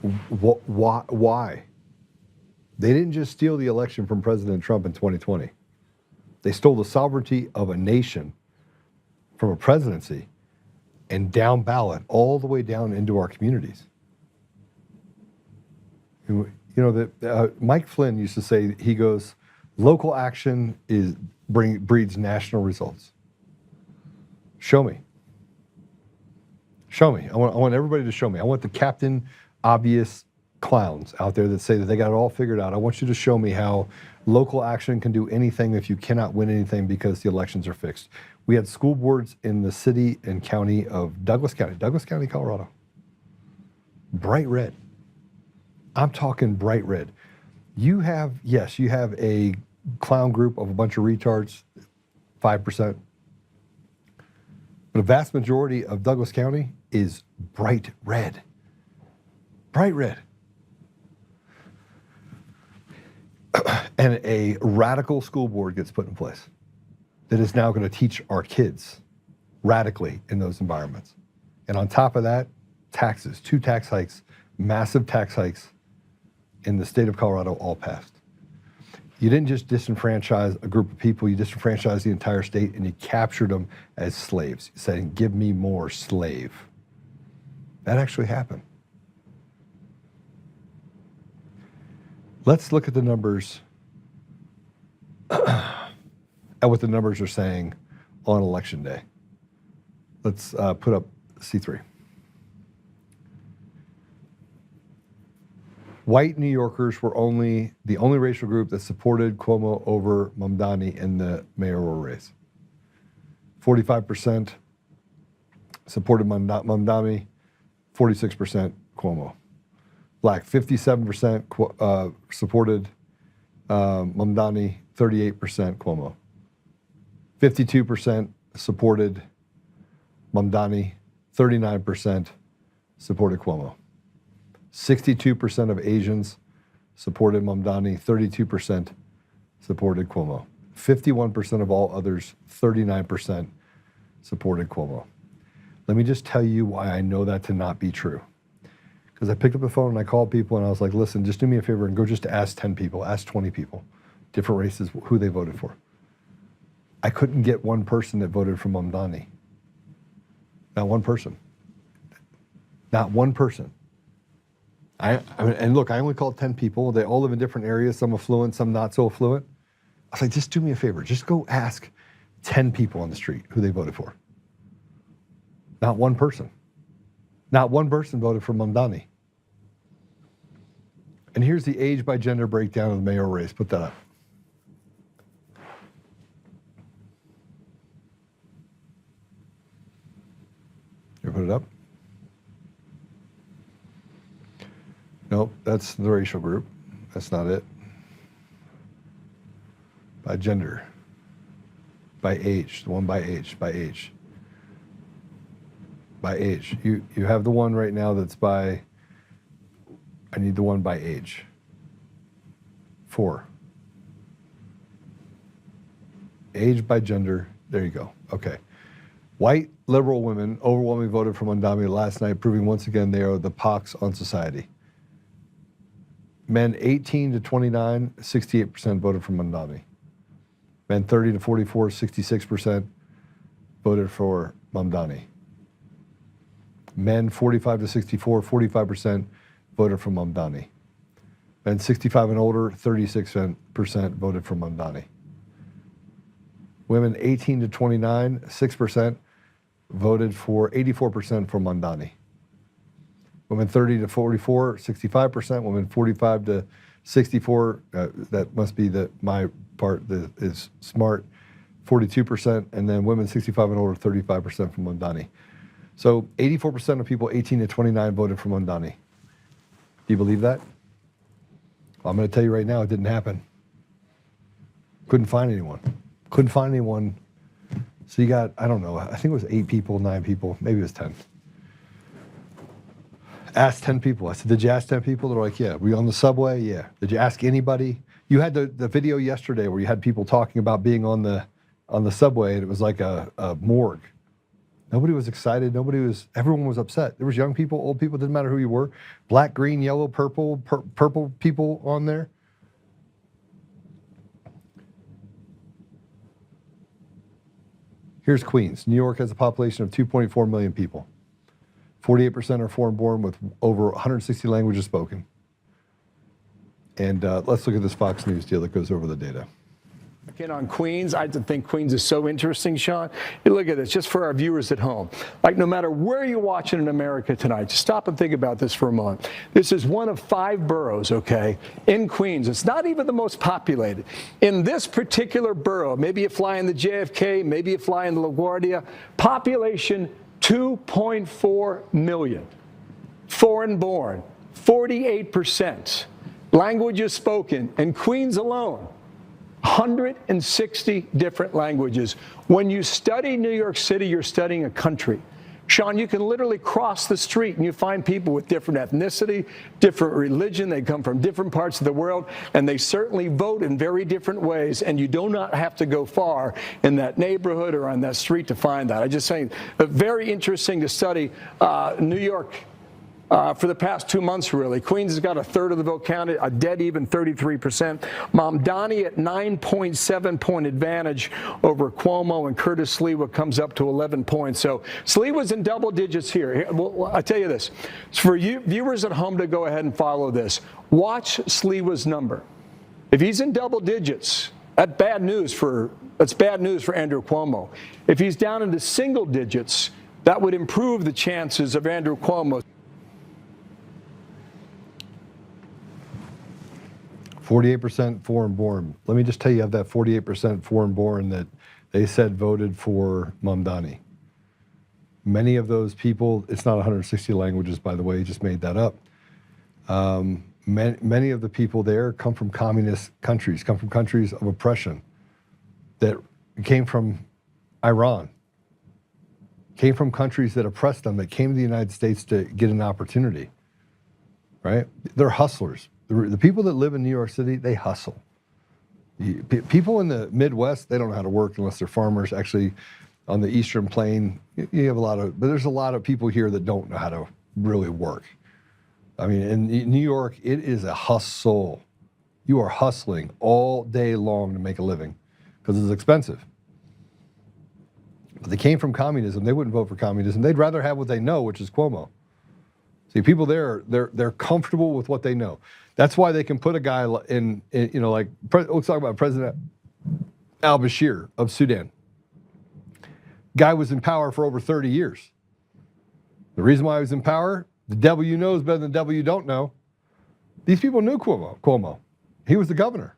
Why? They didn't just steal the election from President Trump in 2020. They stole the sovereignty of a nation from a presidency and down ballot all the way down into our communities. You know, Mike Flynn used to say, he goes, local action breeds national results. Show me. Show me. I want everybody to show me. I want the Captain Obvious clowns out there that say that they got it all figured out. I want you to show me how local action can do anything if you cannot win anything because the elections are fixed. We had school boards in the city and county of Douglas County, Colorado. Bright red. I'm talking bright red. You have a clown group of a bunch of retards, 5%. But a vast majority of Douglas County is bright red. Bright red. And a radical school board gets put in place that is now going to teach our kids radically in those environments. And on top of that, taxes, 2 tax hikes, massive tax hikes in the state of Colorado all passed. You didn't just disenfranchise a group of people, you disenfranchised the entire state and you captured them as slaves, saying, give me more slave. That actually happened. Let's look at the numbers and what the numbers are saying on election day. Let's put up C3. White New Yorkers were the only racial group that supported Cuomo over Mamdani in the mayoral race. 45% supported Mamdani, 46% Cuomo. Black, 57% supported Mamdani, 38% Cuomo. 52% supported Mamdani, 39% supported Cuomo. 62% of Asians supported Mamdani, 32% supported Cuomo. 51% of all others, 39% supported Cuomo. Let me just tell you why I know that to not be true. Because I picked up the phone and I called people and I was like, listen, just do me a favor and go just ask 10 people, ask 20 people, different races, who they voted for. I couldn't get one person that voted for Mamdani. Not one person. Not one person. And look, I only called 10 people. They all live in different areas, some affluent, some not so affluent. I was like, just do me a favor. Just go ask 10 people on the street who they voted for. Not one person. Not one person voted for Mamdani. And here's the age by gender breakdown of the mayoral race. Put that up. You put it up? Nope, that's the racial group. That's not it. By gender. By age. The one by age. By age. By age. You have the one right now that's by, I need the one by age. 4. Age by gender. There you go. Okay. White liberal women overwhelmingly voted for Mamdani last night, proving once again they are the pox on society. Men 18 to 29, 68% voted for Mamdani. Men 30 to 44, 66% voted for Mamdani. Men 45 to 64, 45% voted for Mamdani. Men 65 and older, 36% voted for Mamdani. Women 18 to 29, 6% voted for 84% for Mamdani. Women 30 to 44, 65%. Women 45 to 64, that must be my part that is smart, 42%. And then women 65 and older, 35% for Mamdani. So 84% of people 18 to 29 voted for Mamdani. Do you believe that? Well, I'm going to tell you right now, it didn't happen. Couldn't find anyone. Couldn't find anyone So you got, I don't know, I think it was 8 people, 9 people, maybe it was 10. Asked 10 people. I said, did you ask 10 people? They're like, yeah. Were you on the subway? Yeah. Did you ask anybody? You had the video yesterday where you had people talking about being on the subway, and it was like a morgue. Nobody was excited. Everyone was upset. There was young people, old people, didn't matter who you were. Black, green, yellow, purple, purple people on there. Here's Queens. New York has a population of 2.4 million people. 48% are foreign-born with over 160 languages spoken. And let's look at this Fox News deal that goes over the data. On Queens, I think Queens is so interesting, Sean. You look at this, just for our viewers at home. Like, no matter where you're watching in America tonight, just stop and think about this for a moment. This is one of 5 boroughs, okay, in Queens. It's not even the most populated. In this particular borough, maybe you fly in the JFK, maybe you fly in the LaGuardia, population 2.4 million. Foreign-born, 48%. Languages spoken, in Queens alone, 160 different languages. When you study New York City, you're studying a country. Sean, you can literally cross the street and you find people with different ethnicity, different religion. They come from different parts of the world, and they certainly vote in very different ways. And you do not have to go far in that neighborhood or on that street to find that. I'm just saying, very interesting to study New York. For the past 2 months, really. Queens has got a third of the vote counted, a dead even 33%. Mamdani at 9.7-point advantage over Cuomo, and Curtis Sliwa comes up to 11 points. So Sliwa's in double digits here. Well, I tell you this, for you viewers at home to go ahead and follow this, watch Sliwa's number. If he's in double digits, that's bad news for Andrew Cuomo. If he's down into single digits, that would improve the chances of Andrew Cuomo. 48% foreign-born. Let me just tell you of that 48% foreign-born that they said voted for Mamdani. Many of those people, it's not 160 languages, by the way, he just made that up. Many of the people there come from communist countries, come from countries of oppression that came from Iran, came from countries that oppressed them, that came to the United States to get an opportunity, right? They're hustlers. The people that live in New York City, they hustle. People in the Midwest, they don't know how to work unless they're farmers. Actually, on the Eastern Plain, you have but there's a lot of people here that don't know how to really work. I mean, in New York, it is a hustle. You are hustling all day long to make a living because it's expensive. But they came from communism. They wouldn't vote for communism. They'd rather have what they know, which is Cuomo. See, people there, they're comfortable with what they know. That's why they can put a guy in like, let's talk about President al-Bashir of Sudan. Guy was in power for over 30 years. The reason why he was in power, the devil you know is better than the devil you don't know. These people knew Cuomo. He was the governor.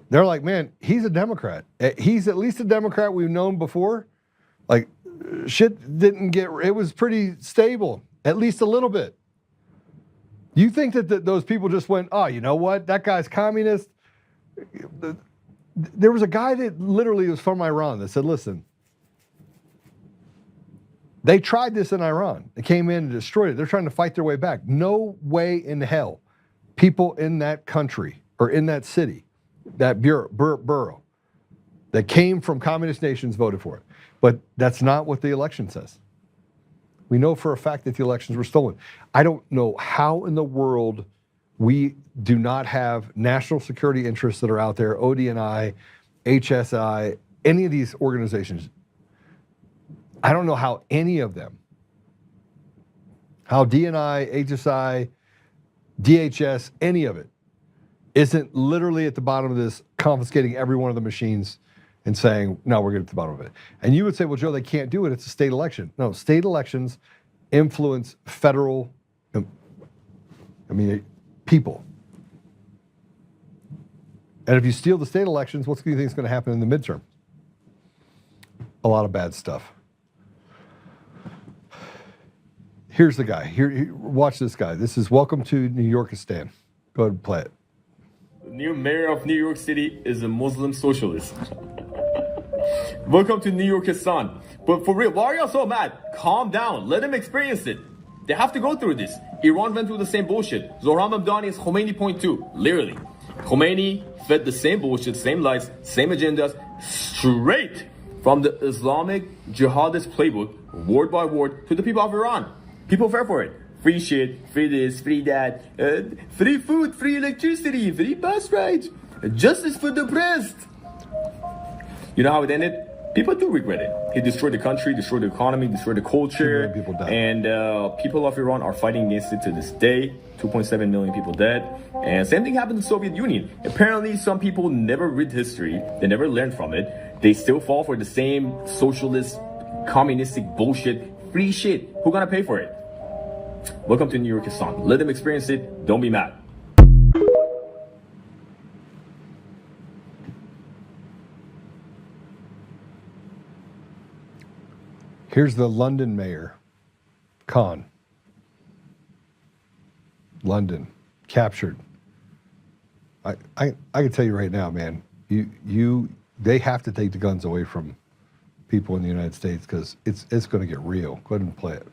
They're like, man, he's a Democrat. He's at least a Democrat we've known before. Like, shit didn't get, it was pretty stable, at least a little bit. You think that those people just went, oh, you know what? That guy's communist. There was a guy that literally was from Iran that said, listen, they tried this in Iran. They came in and destroyed it. They're trying to fight their way back. No way in hell people in that country or in that city, that borough that came from communist nations voted for it. But that's not what the election says. We know for a fact that the elections were stolen. I don't know how in the world we do not have national security interests that are out there, ODNI, HSI, any of these organizations. I don't know how any of them, how DNI, HSI, DHS, any of it, isn't literally at the bottom of this, confiscating every one of the machines and saying, no, we're going to get to the bottom of it. And you would say, well, Joe, they can't do it. It's a state election. No, state elections influence federal, people. And if you steal the state elections, what do you think is going to happen in the midterm? A lot of bad stuff. Here's the guy. Here, watch this guy. This is Welcome to New Yorkistan. Go ahead and play it. The new mayor of New York City is a Muslim socialist. Welcome to New York's sun. But for real, why are y'all so mad? Calm down. Let them experience it. They have to go through this. Iran went through the same bullshit. Zohran Mamdani is Khomeini point two. Literally. Khomeini fed the same bullshit, same lies, same agendas, straight from the Islamic jihadist playbook, word by word, to the people of Iran. People fell for it. Free shit, free this, free that, free food, free electricity, free bus rides, justice for the oppressed. You know how it ended? People do regret it. He destroyed the country, destroyed the economy, destroyed the culture. People died. And people of Iran are fighting against it to this day. 2.7 million people dead. And same thing happened to the Soviet Union. Apparently, some people never read history. They never learned from it. They still fall for the same socialist, communistic bullshit, free shit. Who gonna pay for it? Welcome to New York sun. Let them experience it. Don't be mad. Here's the London mayor, Khan. London, captured. I can tell you right now, man, they have to take the guns away from people in the United States because it's going to get real. Go ahead and play it.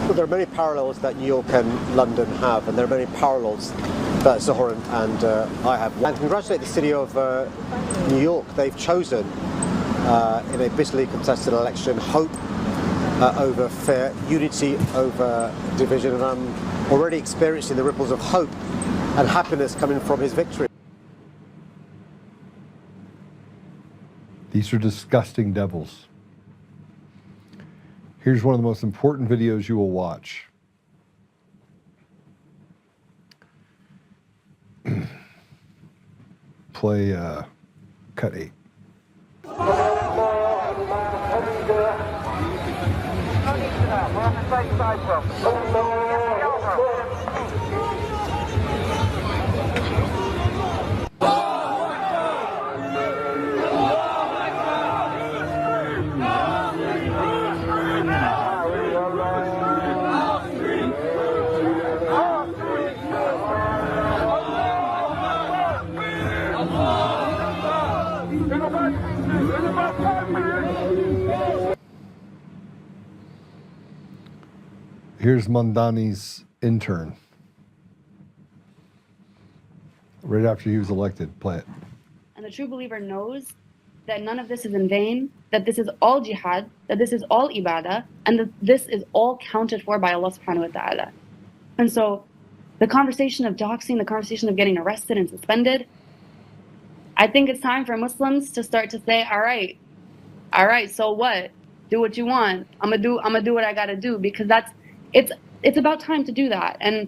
Well, there are many parallels that New York and London have, and there are many parallels that Zohran and I have. And congratulate the city of New York. They've chosen in a bitterly contested election hope over fear, unity over division, and I'm already experiencing the ripples of hope and happiness coming from his victory. These are disgusting devils. Here's one of the most important videos you will watch. Play cut 8. Here's Mamdani's intern. Right after he was elected. Play it. And the true believer knows that none of this is in vain, that this is all jihad, that this is all ibadah, and that this is all counted for by Allah subhanahu wa ta'ala. And so the conversation of doxing, the conversation of getting arrested and suspended, I think it's time for Muslims to start to say, all right, so what? Do what you want. I'm gonna do what I gotta do, because it's about time to do that. And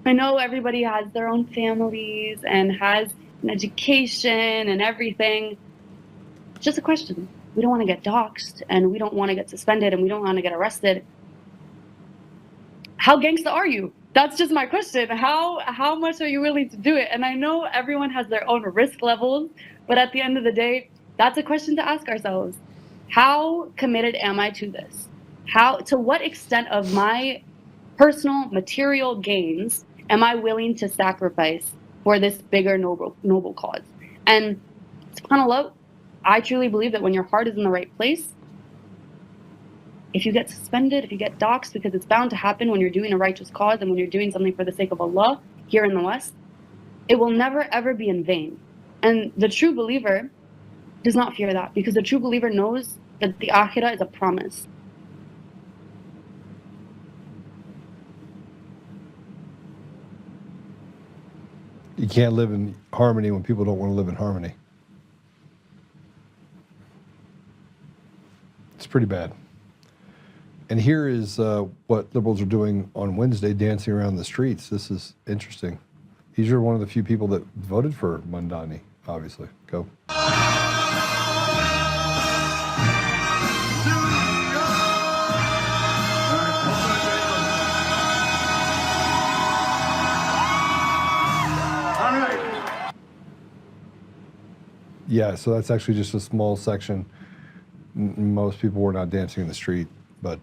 I know everybody has their own families and has an education and everything. Just a question. We don't want to get doxxed, and we don't want to get suspended, and we don't want to get arrested. How gangsta are you? That's just my question. How much are you willing to do it? And I know everyone has their own risk levels, but at the end of the day, that's a question to ask ourselves. How committed am I to this? To what extent of my personal material gains am I willing to sacrifice for this bigger noble cause? And subhanAllah, I truly believe that when your heart is in the right place, if you get suspended, if you get doxxed, because it's bound to happen when you're doing a righteous cause and when you're doing something for the sake of Allah here in the West, it will never ever be in vain. And the true believer does not fear that, because the true believer knows that the akhirah is a promise. You can't live in harmony when people don't want to live in harmony. It's pretty bad. And here is what liberals are doing on Wednesday, dancing around the streets. This is interesting. These are one of the few people that voted for Mamdani, obviously. Go. Yeah, so that's actually just a small section. Most people were not dancing in the street, but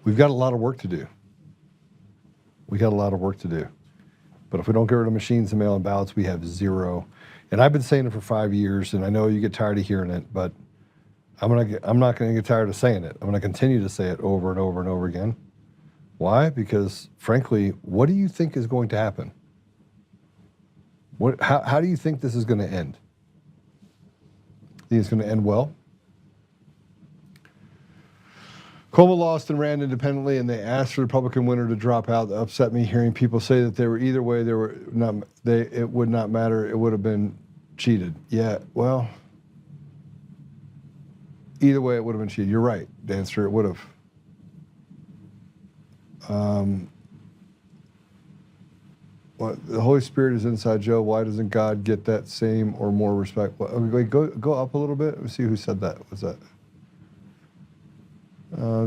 we've got a lot of work to do. We got a lot of work to do. But if we don't get rid of machines and mail-in ballots, we have zero And I've been saying it for 5 years, and I know you get tired of hearing it, but I'm not going to get tired of saying it. I'm going to continue to say it over and over and over again. Why? Because, frankly, what do you think is going to happen? How do you think this is going to end? Think it's going to end well? Cuomo lost and ran independently, and they asked for the Republican winner to drop out. That upset me hearing people say that they were either way. It would not matter. It would have been cheated. Yeah, well, either way, it would have been cheated. You're right, Dancer. It would have. The Holy Spirit is inside Joe. Why doesn't God get that same or more respect? Go up a little bit. Let me see who said that. What's that?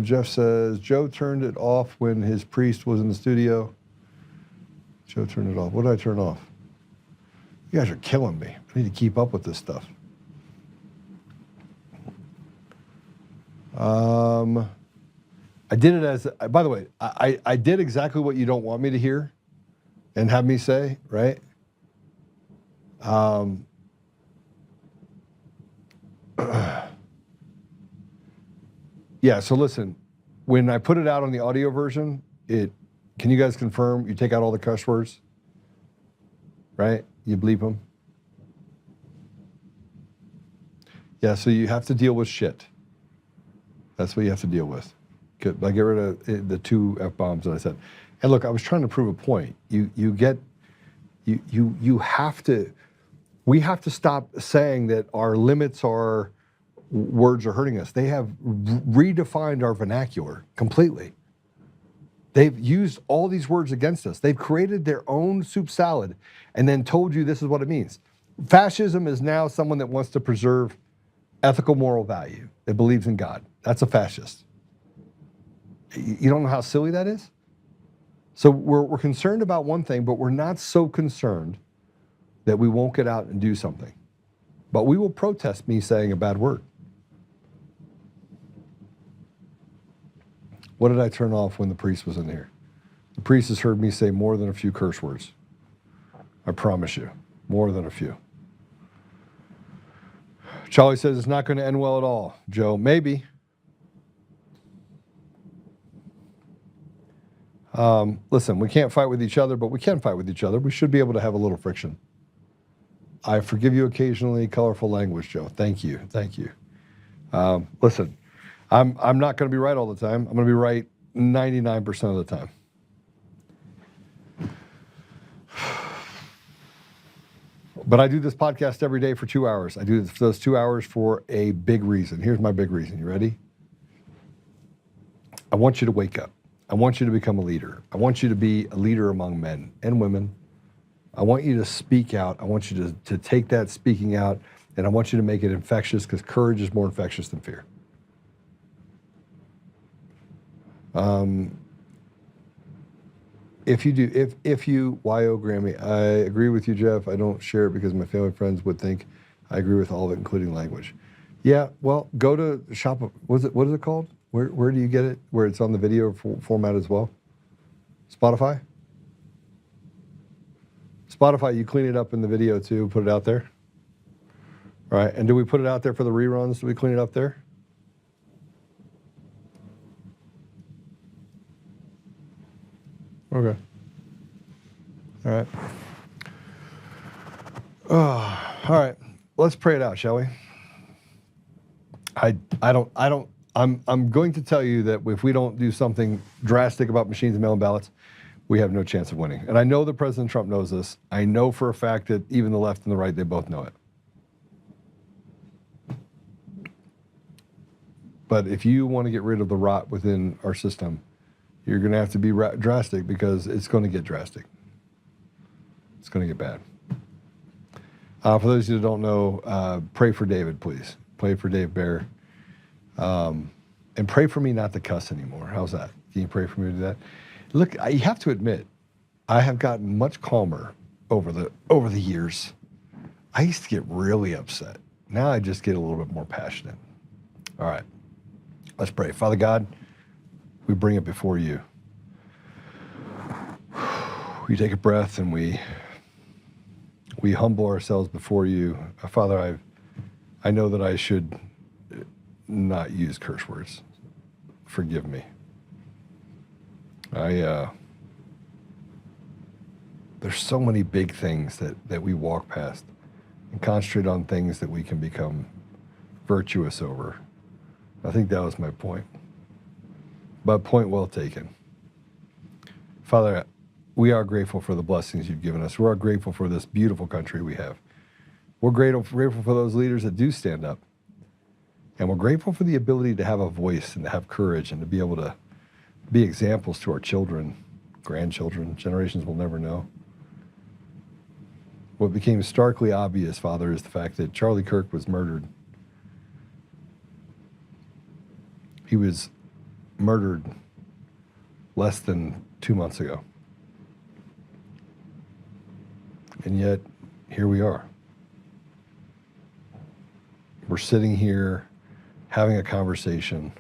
Jeff says, Joe turned it off when his priest was in the studio. Joe turned it off. What did I turn off? You guys are killing me. I need to keep up with this stuff. I did it as, by the way, I did exactly what you don't want me to hear and have me say, right? Yeah, so listen, when I put it out on the audio version, can you guys confirm you take out all the cuss words? Right? You bleep them? Yeah, so you have to deal with shit. That's what you have to deal with. Good. I get rid of the 2 F-bombs that I said. And look, I was trying to prove a point. You have to, we have to stop saying that our limits are, words are hurting us. They have redefined our vernacular completely. They've used all these words against us. They've created their own soup salad and then told you this is what it means. Fascism is now someone that wants to preserve ethical moral value, that believes in God. That's a fascist. You don't know how silly that is? So we're concerned about one thing, but we're not so concerned that we won't get out and do something. But we will protest me saying a bad word. What did I turn off when the priest was in here? The priest has heard me say more than a few curse words. I promise you, more than a few. Charlie says it's not going to end well at all. Joe, maybe. Listen, we can't fight with each other, but we can fight with each other. We should be able to have a little friction. I forgive you occasionally. Colorful language, Joe. Thank you. Thank you. Listen, I'm not going to be right all the time. I'm going to be right 99% of the time. But I do this podcast every day for 2 hours. I do those 2 hours for a big reason. Here's my big reason. You ready? I want you to wake up. I want you to become a leader. I want you to be a leader among men and women. I want you to speak out. I want you to take that speaking out, and I want you to make it infectious, because courage is more infectious than fear. If you do, if you, YO Grammy, I agree with you, Jeff. I don't share it because my family and friends would think I agree with all of it, including language. Yeah, well, go to shop. What is it called? Where do you get it? Where it's on the video format as well? Spotify? Spotify, you clean it up in the video too, put it out there? All right, and do we put it out there for the reruns? Do we clean it up there? Okay. All right. All right. Let's pray it out, shall we? I'm going to tell you that if we don't do something drastic about machines and mail-in ballots, we have no chance of winning. And I know that President Trump knows this. I know for a fact that even the left and the right, they both know it. But if you want to get rid of the rot within our system, you're going to have to be drastic, because it's going to get drastic. It's going to get bad. For those of you that don't know, pray for David, please. Pray for Dave Bear. And pray for me not to cuss anymore. How's that? Can you pray for me to do that? Look, you have to admit, I have gotten much calmer over the years. I used to get really upset. Now I just get a little bit more passionate. All right, let's pray. Father God, we bring it before you. We take a breath and we we humble ourselves before you. Father, I know that I should not use curse words. Forgive me. There's so many big things that we walk past and concentrate on things that we can become virtuous over. I think that was my point. But point well taken. Father, we are grateful for the blessings you've given us. We are grateful for this beautiful country we have. We're grateful for those leaders that do stand up. And we're grateful for the ability to have a voice and to have courage and to be able to be examples to our children, grandchildren, generations we'll never know. What became starkly obvious, Father, is the fact that Charlie Kirk was murdered. He was murdered less than 2 months ago. And yet, here we are. We're sitting here having a conversation.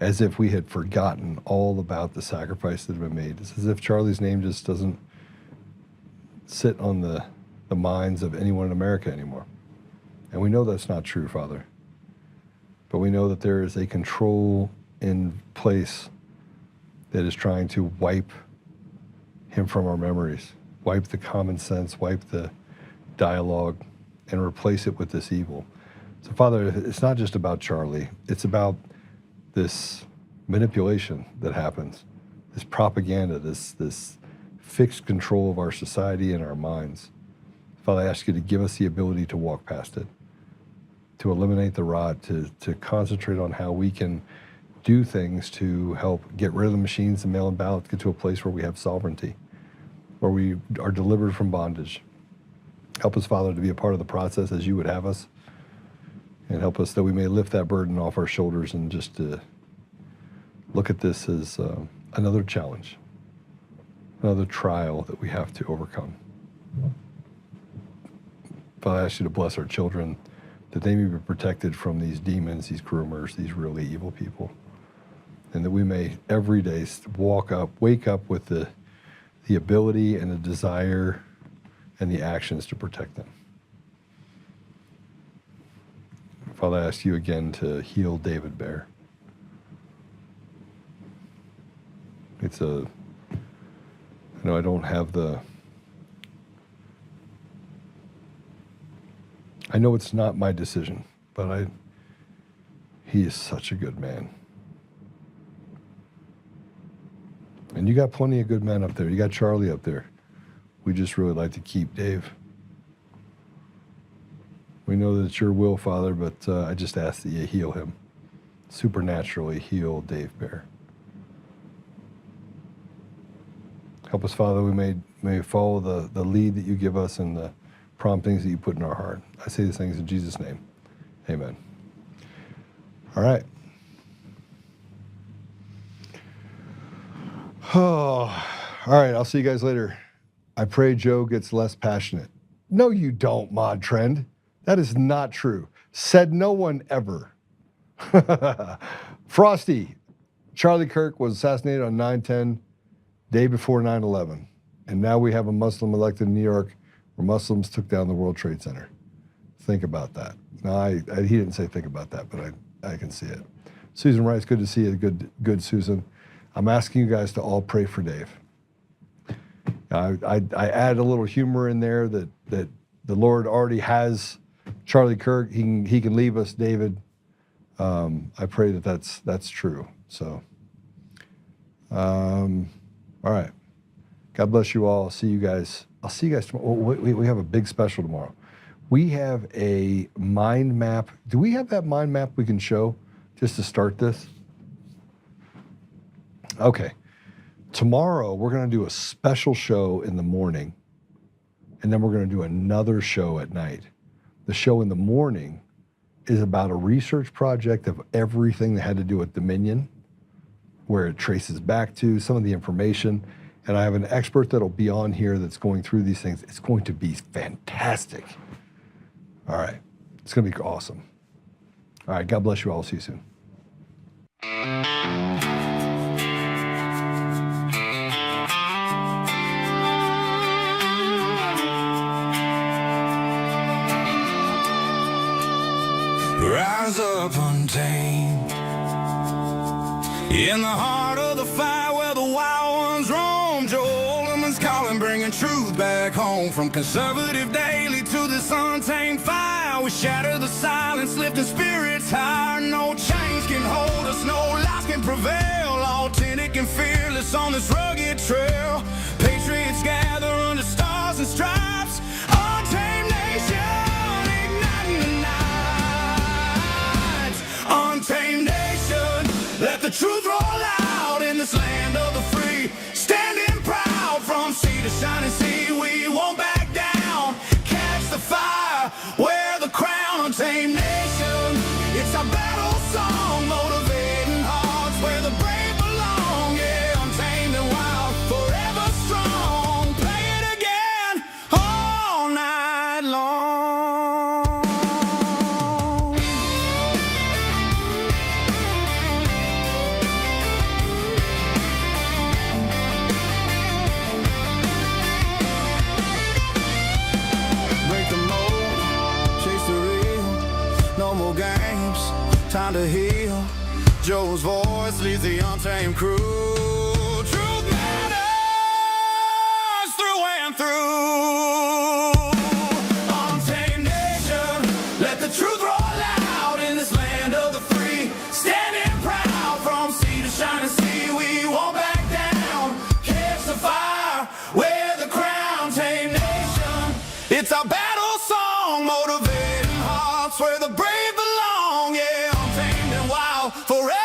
As if we had forgotten all about the sacrifice that had been made. It's as if Charlie's name just doesn't sit on the minds of anyone in America anymore. And we know that's not true, Father. But we know that there is a control in place that is trying to wipe him from our memories, wipe the common sense, wipe the dialogue, and replace it with this evil. So, Father, it's not just about Charlie. It's about this manipulation that happens, this propaganda, this fixed control of our society and our minds. Father, I ask you to give us the ability to walk past it, to eliminate the rot, to concentrate on how we can do things to help get rid of the machines and mail-in ballots, get to a place where we have sovereignty, where we are delivered from bondage. Help us, Father, to be a part of the process as you would have us, and help us that we may lift that burden off our shoulders and just to look at this as another challenge, another trial that we have to overcome. Father, I ask you to bless our children, that they may be protected from these demons, these groomers, these really evil people, and that we may every day wake up with the ability and the desire and the actions to protect them. Father, I ask you again to heal David Bear. I know I don't have I know it's not my decision, but he is such a good man. And you got plenty of good men up there. You got Charlie up there. We just really like to keep Dave. We know that it's your will, Father, but I just ask that you heal him. Supernaturally heal Dave Bear. Help us, Father, we may follow the lead that you give us and the promptings that you put in our heart. I say these things in Jesus' name. Amen. All right. Oh, all right, I'll see you guys later. I pray Joe gets less passionate. No, you don't, Mod Trend. That is not true. Said no one ever. Frosty, Charlie Kirk was assassinated on 9/10, day before 9/11. And now we have a Muslim elected in New York where Muslims took down the World Trade Center. Think about that. Now, he didn't say think about that, but I can see it. Susan Rice, good to see you. Good Susan. I'm asking you guys to all pray for Dave. I add a little humor in there that the Lord already has Charlie Kirk. He can leave us David. I pray that's true. So, all right. God bless you all. I'll see you guys tomorrow. Oh, we have a big special tomorrow. We have a mind map. Do we have that mind map we can show just to start this? Okay. Tomorrow, we're going to do a special show in the morning, and then we're going to do another show at night. The show in the morning is about a research project of everything that had to do with Dominion, where it traces back to some of the information. And I have an expert that'll be on here that's going through these things. It's going to be fantastic. All right. It's going to be awesome. All right. God bless you all. See you soon. Rise up untamed. In the heart of the fight where the wild ones roam, Joe Oltmann's calling, bringing truth back home. From conservative daily to this untamed fire, we shatter the silence, lifting spirits higher. No chains can hold us, no lies can prevail. Authentic and fearless on this rugged trail. Patriots gather under stars and stripes. Untamed nation, igniting the night. Untamed nation, let the truth roll out in this land of the free. Standing proud from sea to shining sea, we won't back down. Catch the fire, wear the crown. Untamed nation, it's our battle song, motivating hearts where the brave belong. Yeah, untamed and wild, forever strong. Play it again all night long. Break the mold, chase the real. No more games, time to heal. Joe's voice leads the untamed crew. Truth matters through and through. Untamed nation, let the truth roll out in this land of the free. Standing proud from sea to shining sea, we won't back down. Catch the fire, wear the crown. Tame nation, it's our battle song, motivating hearts where the brave belong. Yeah, untamed and wild, forever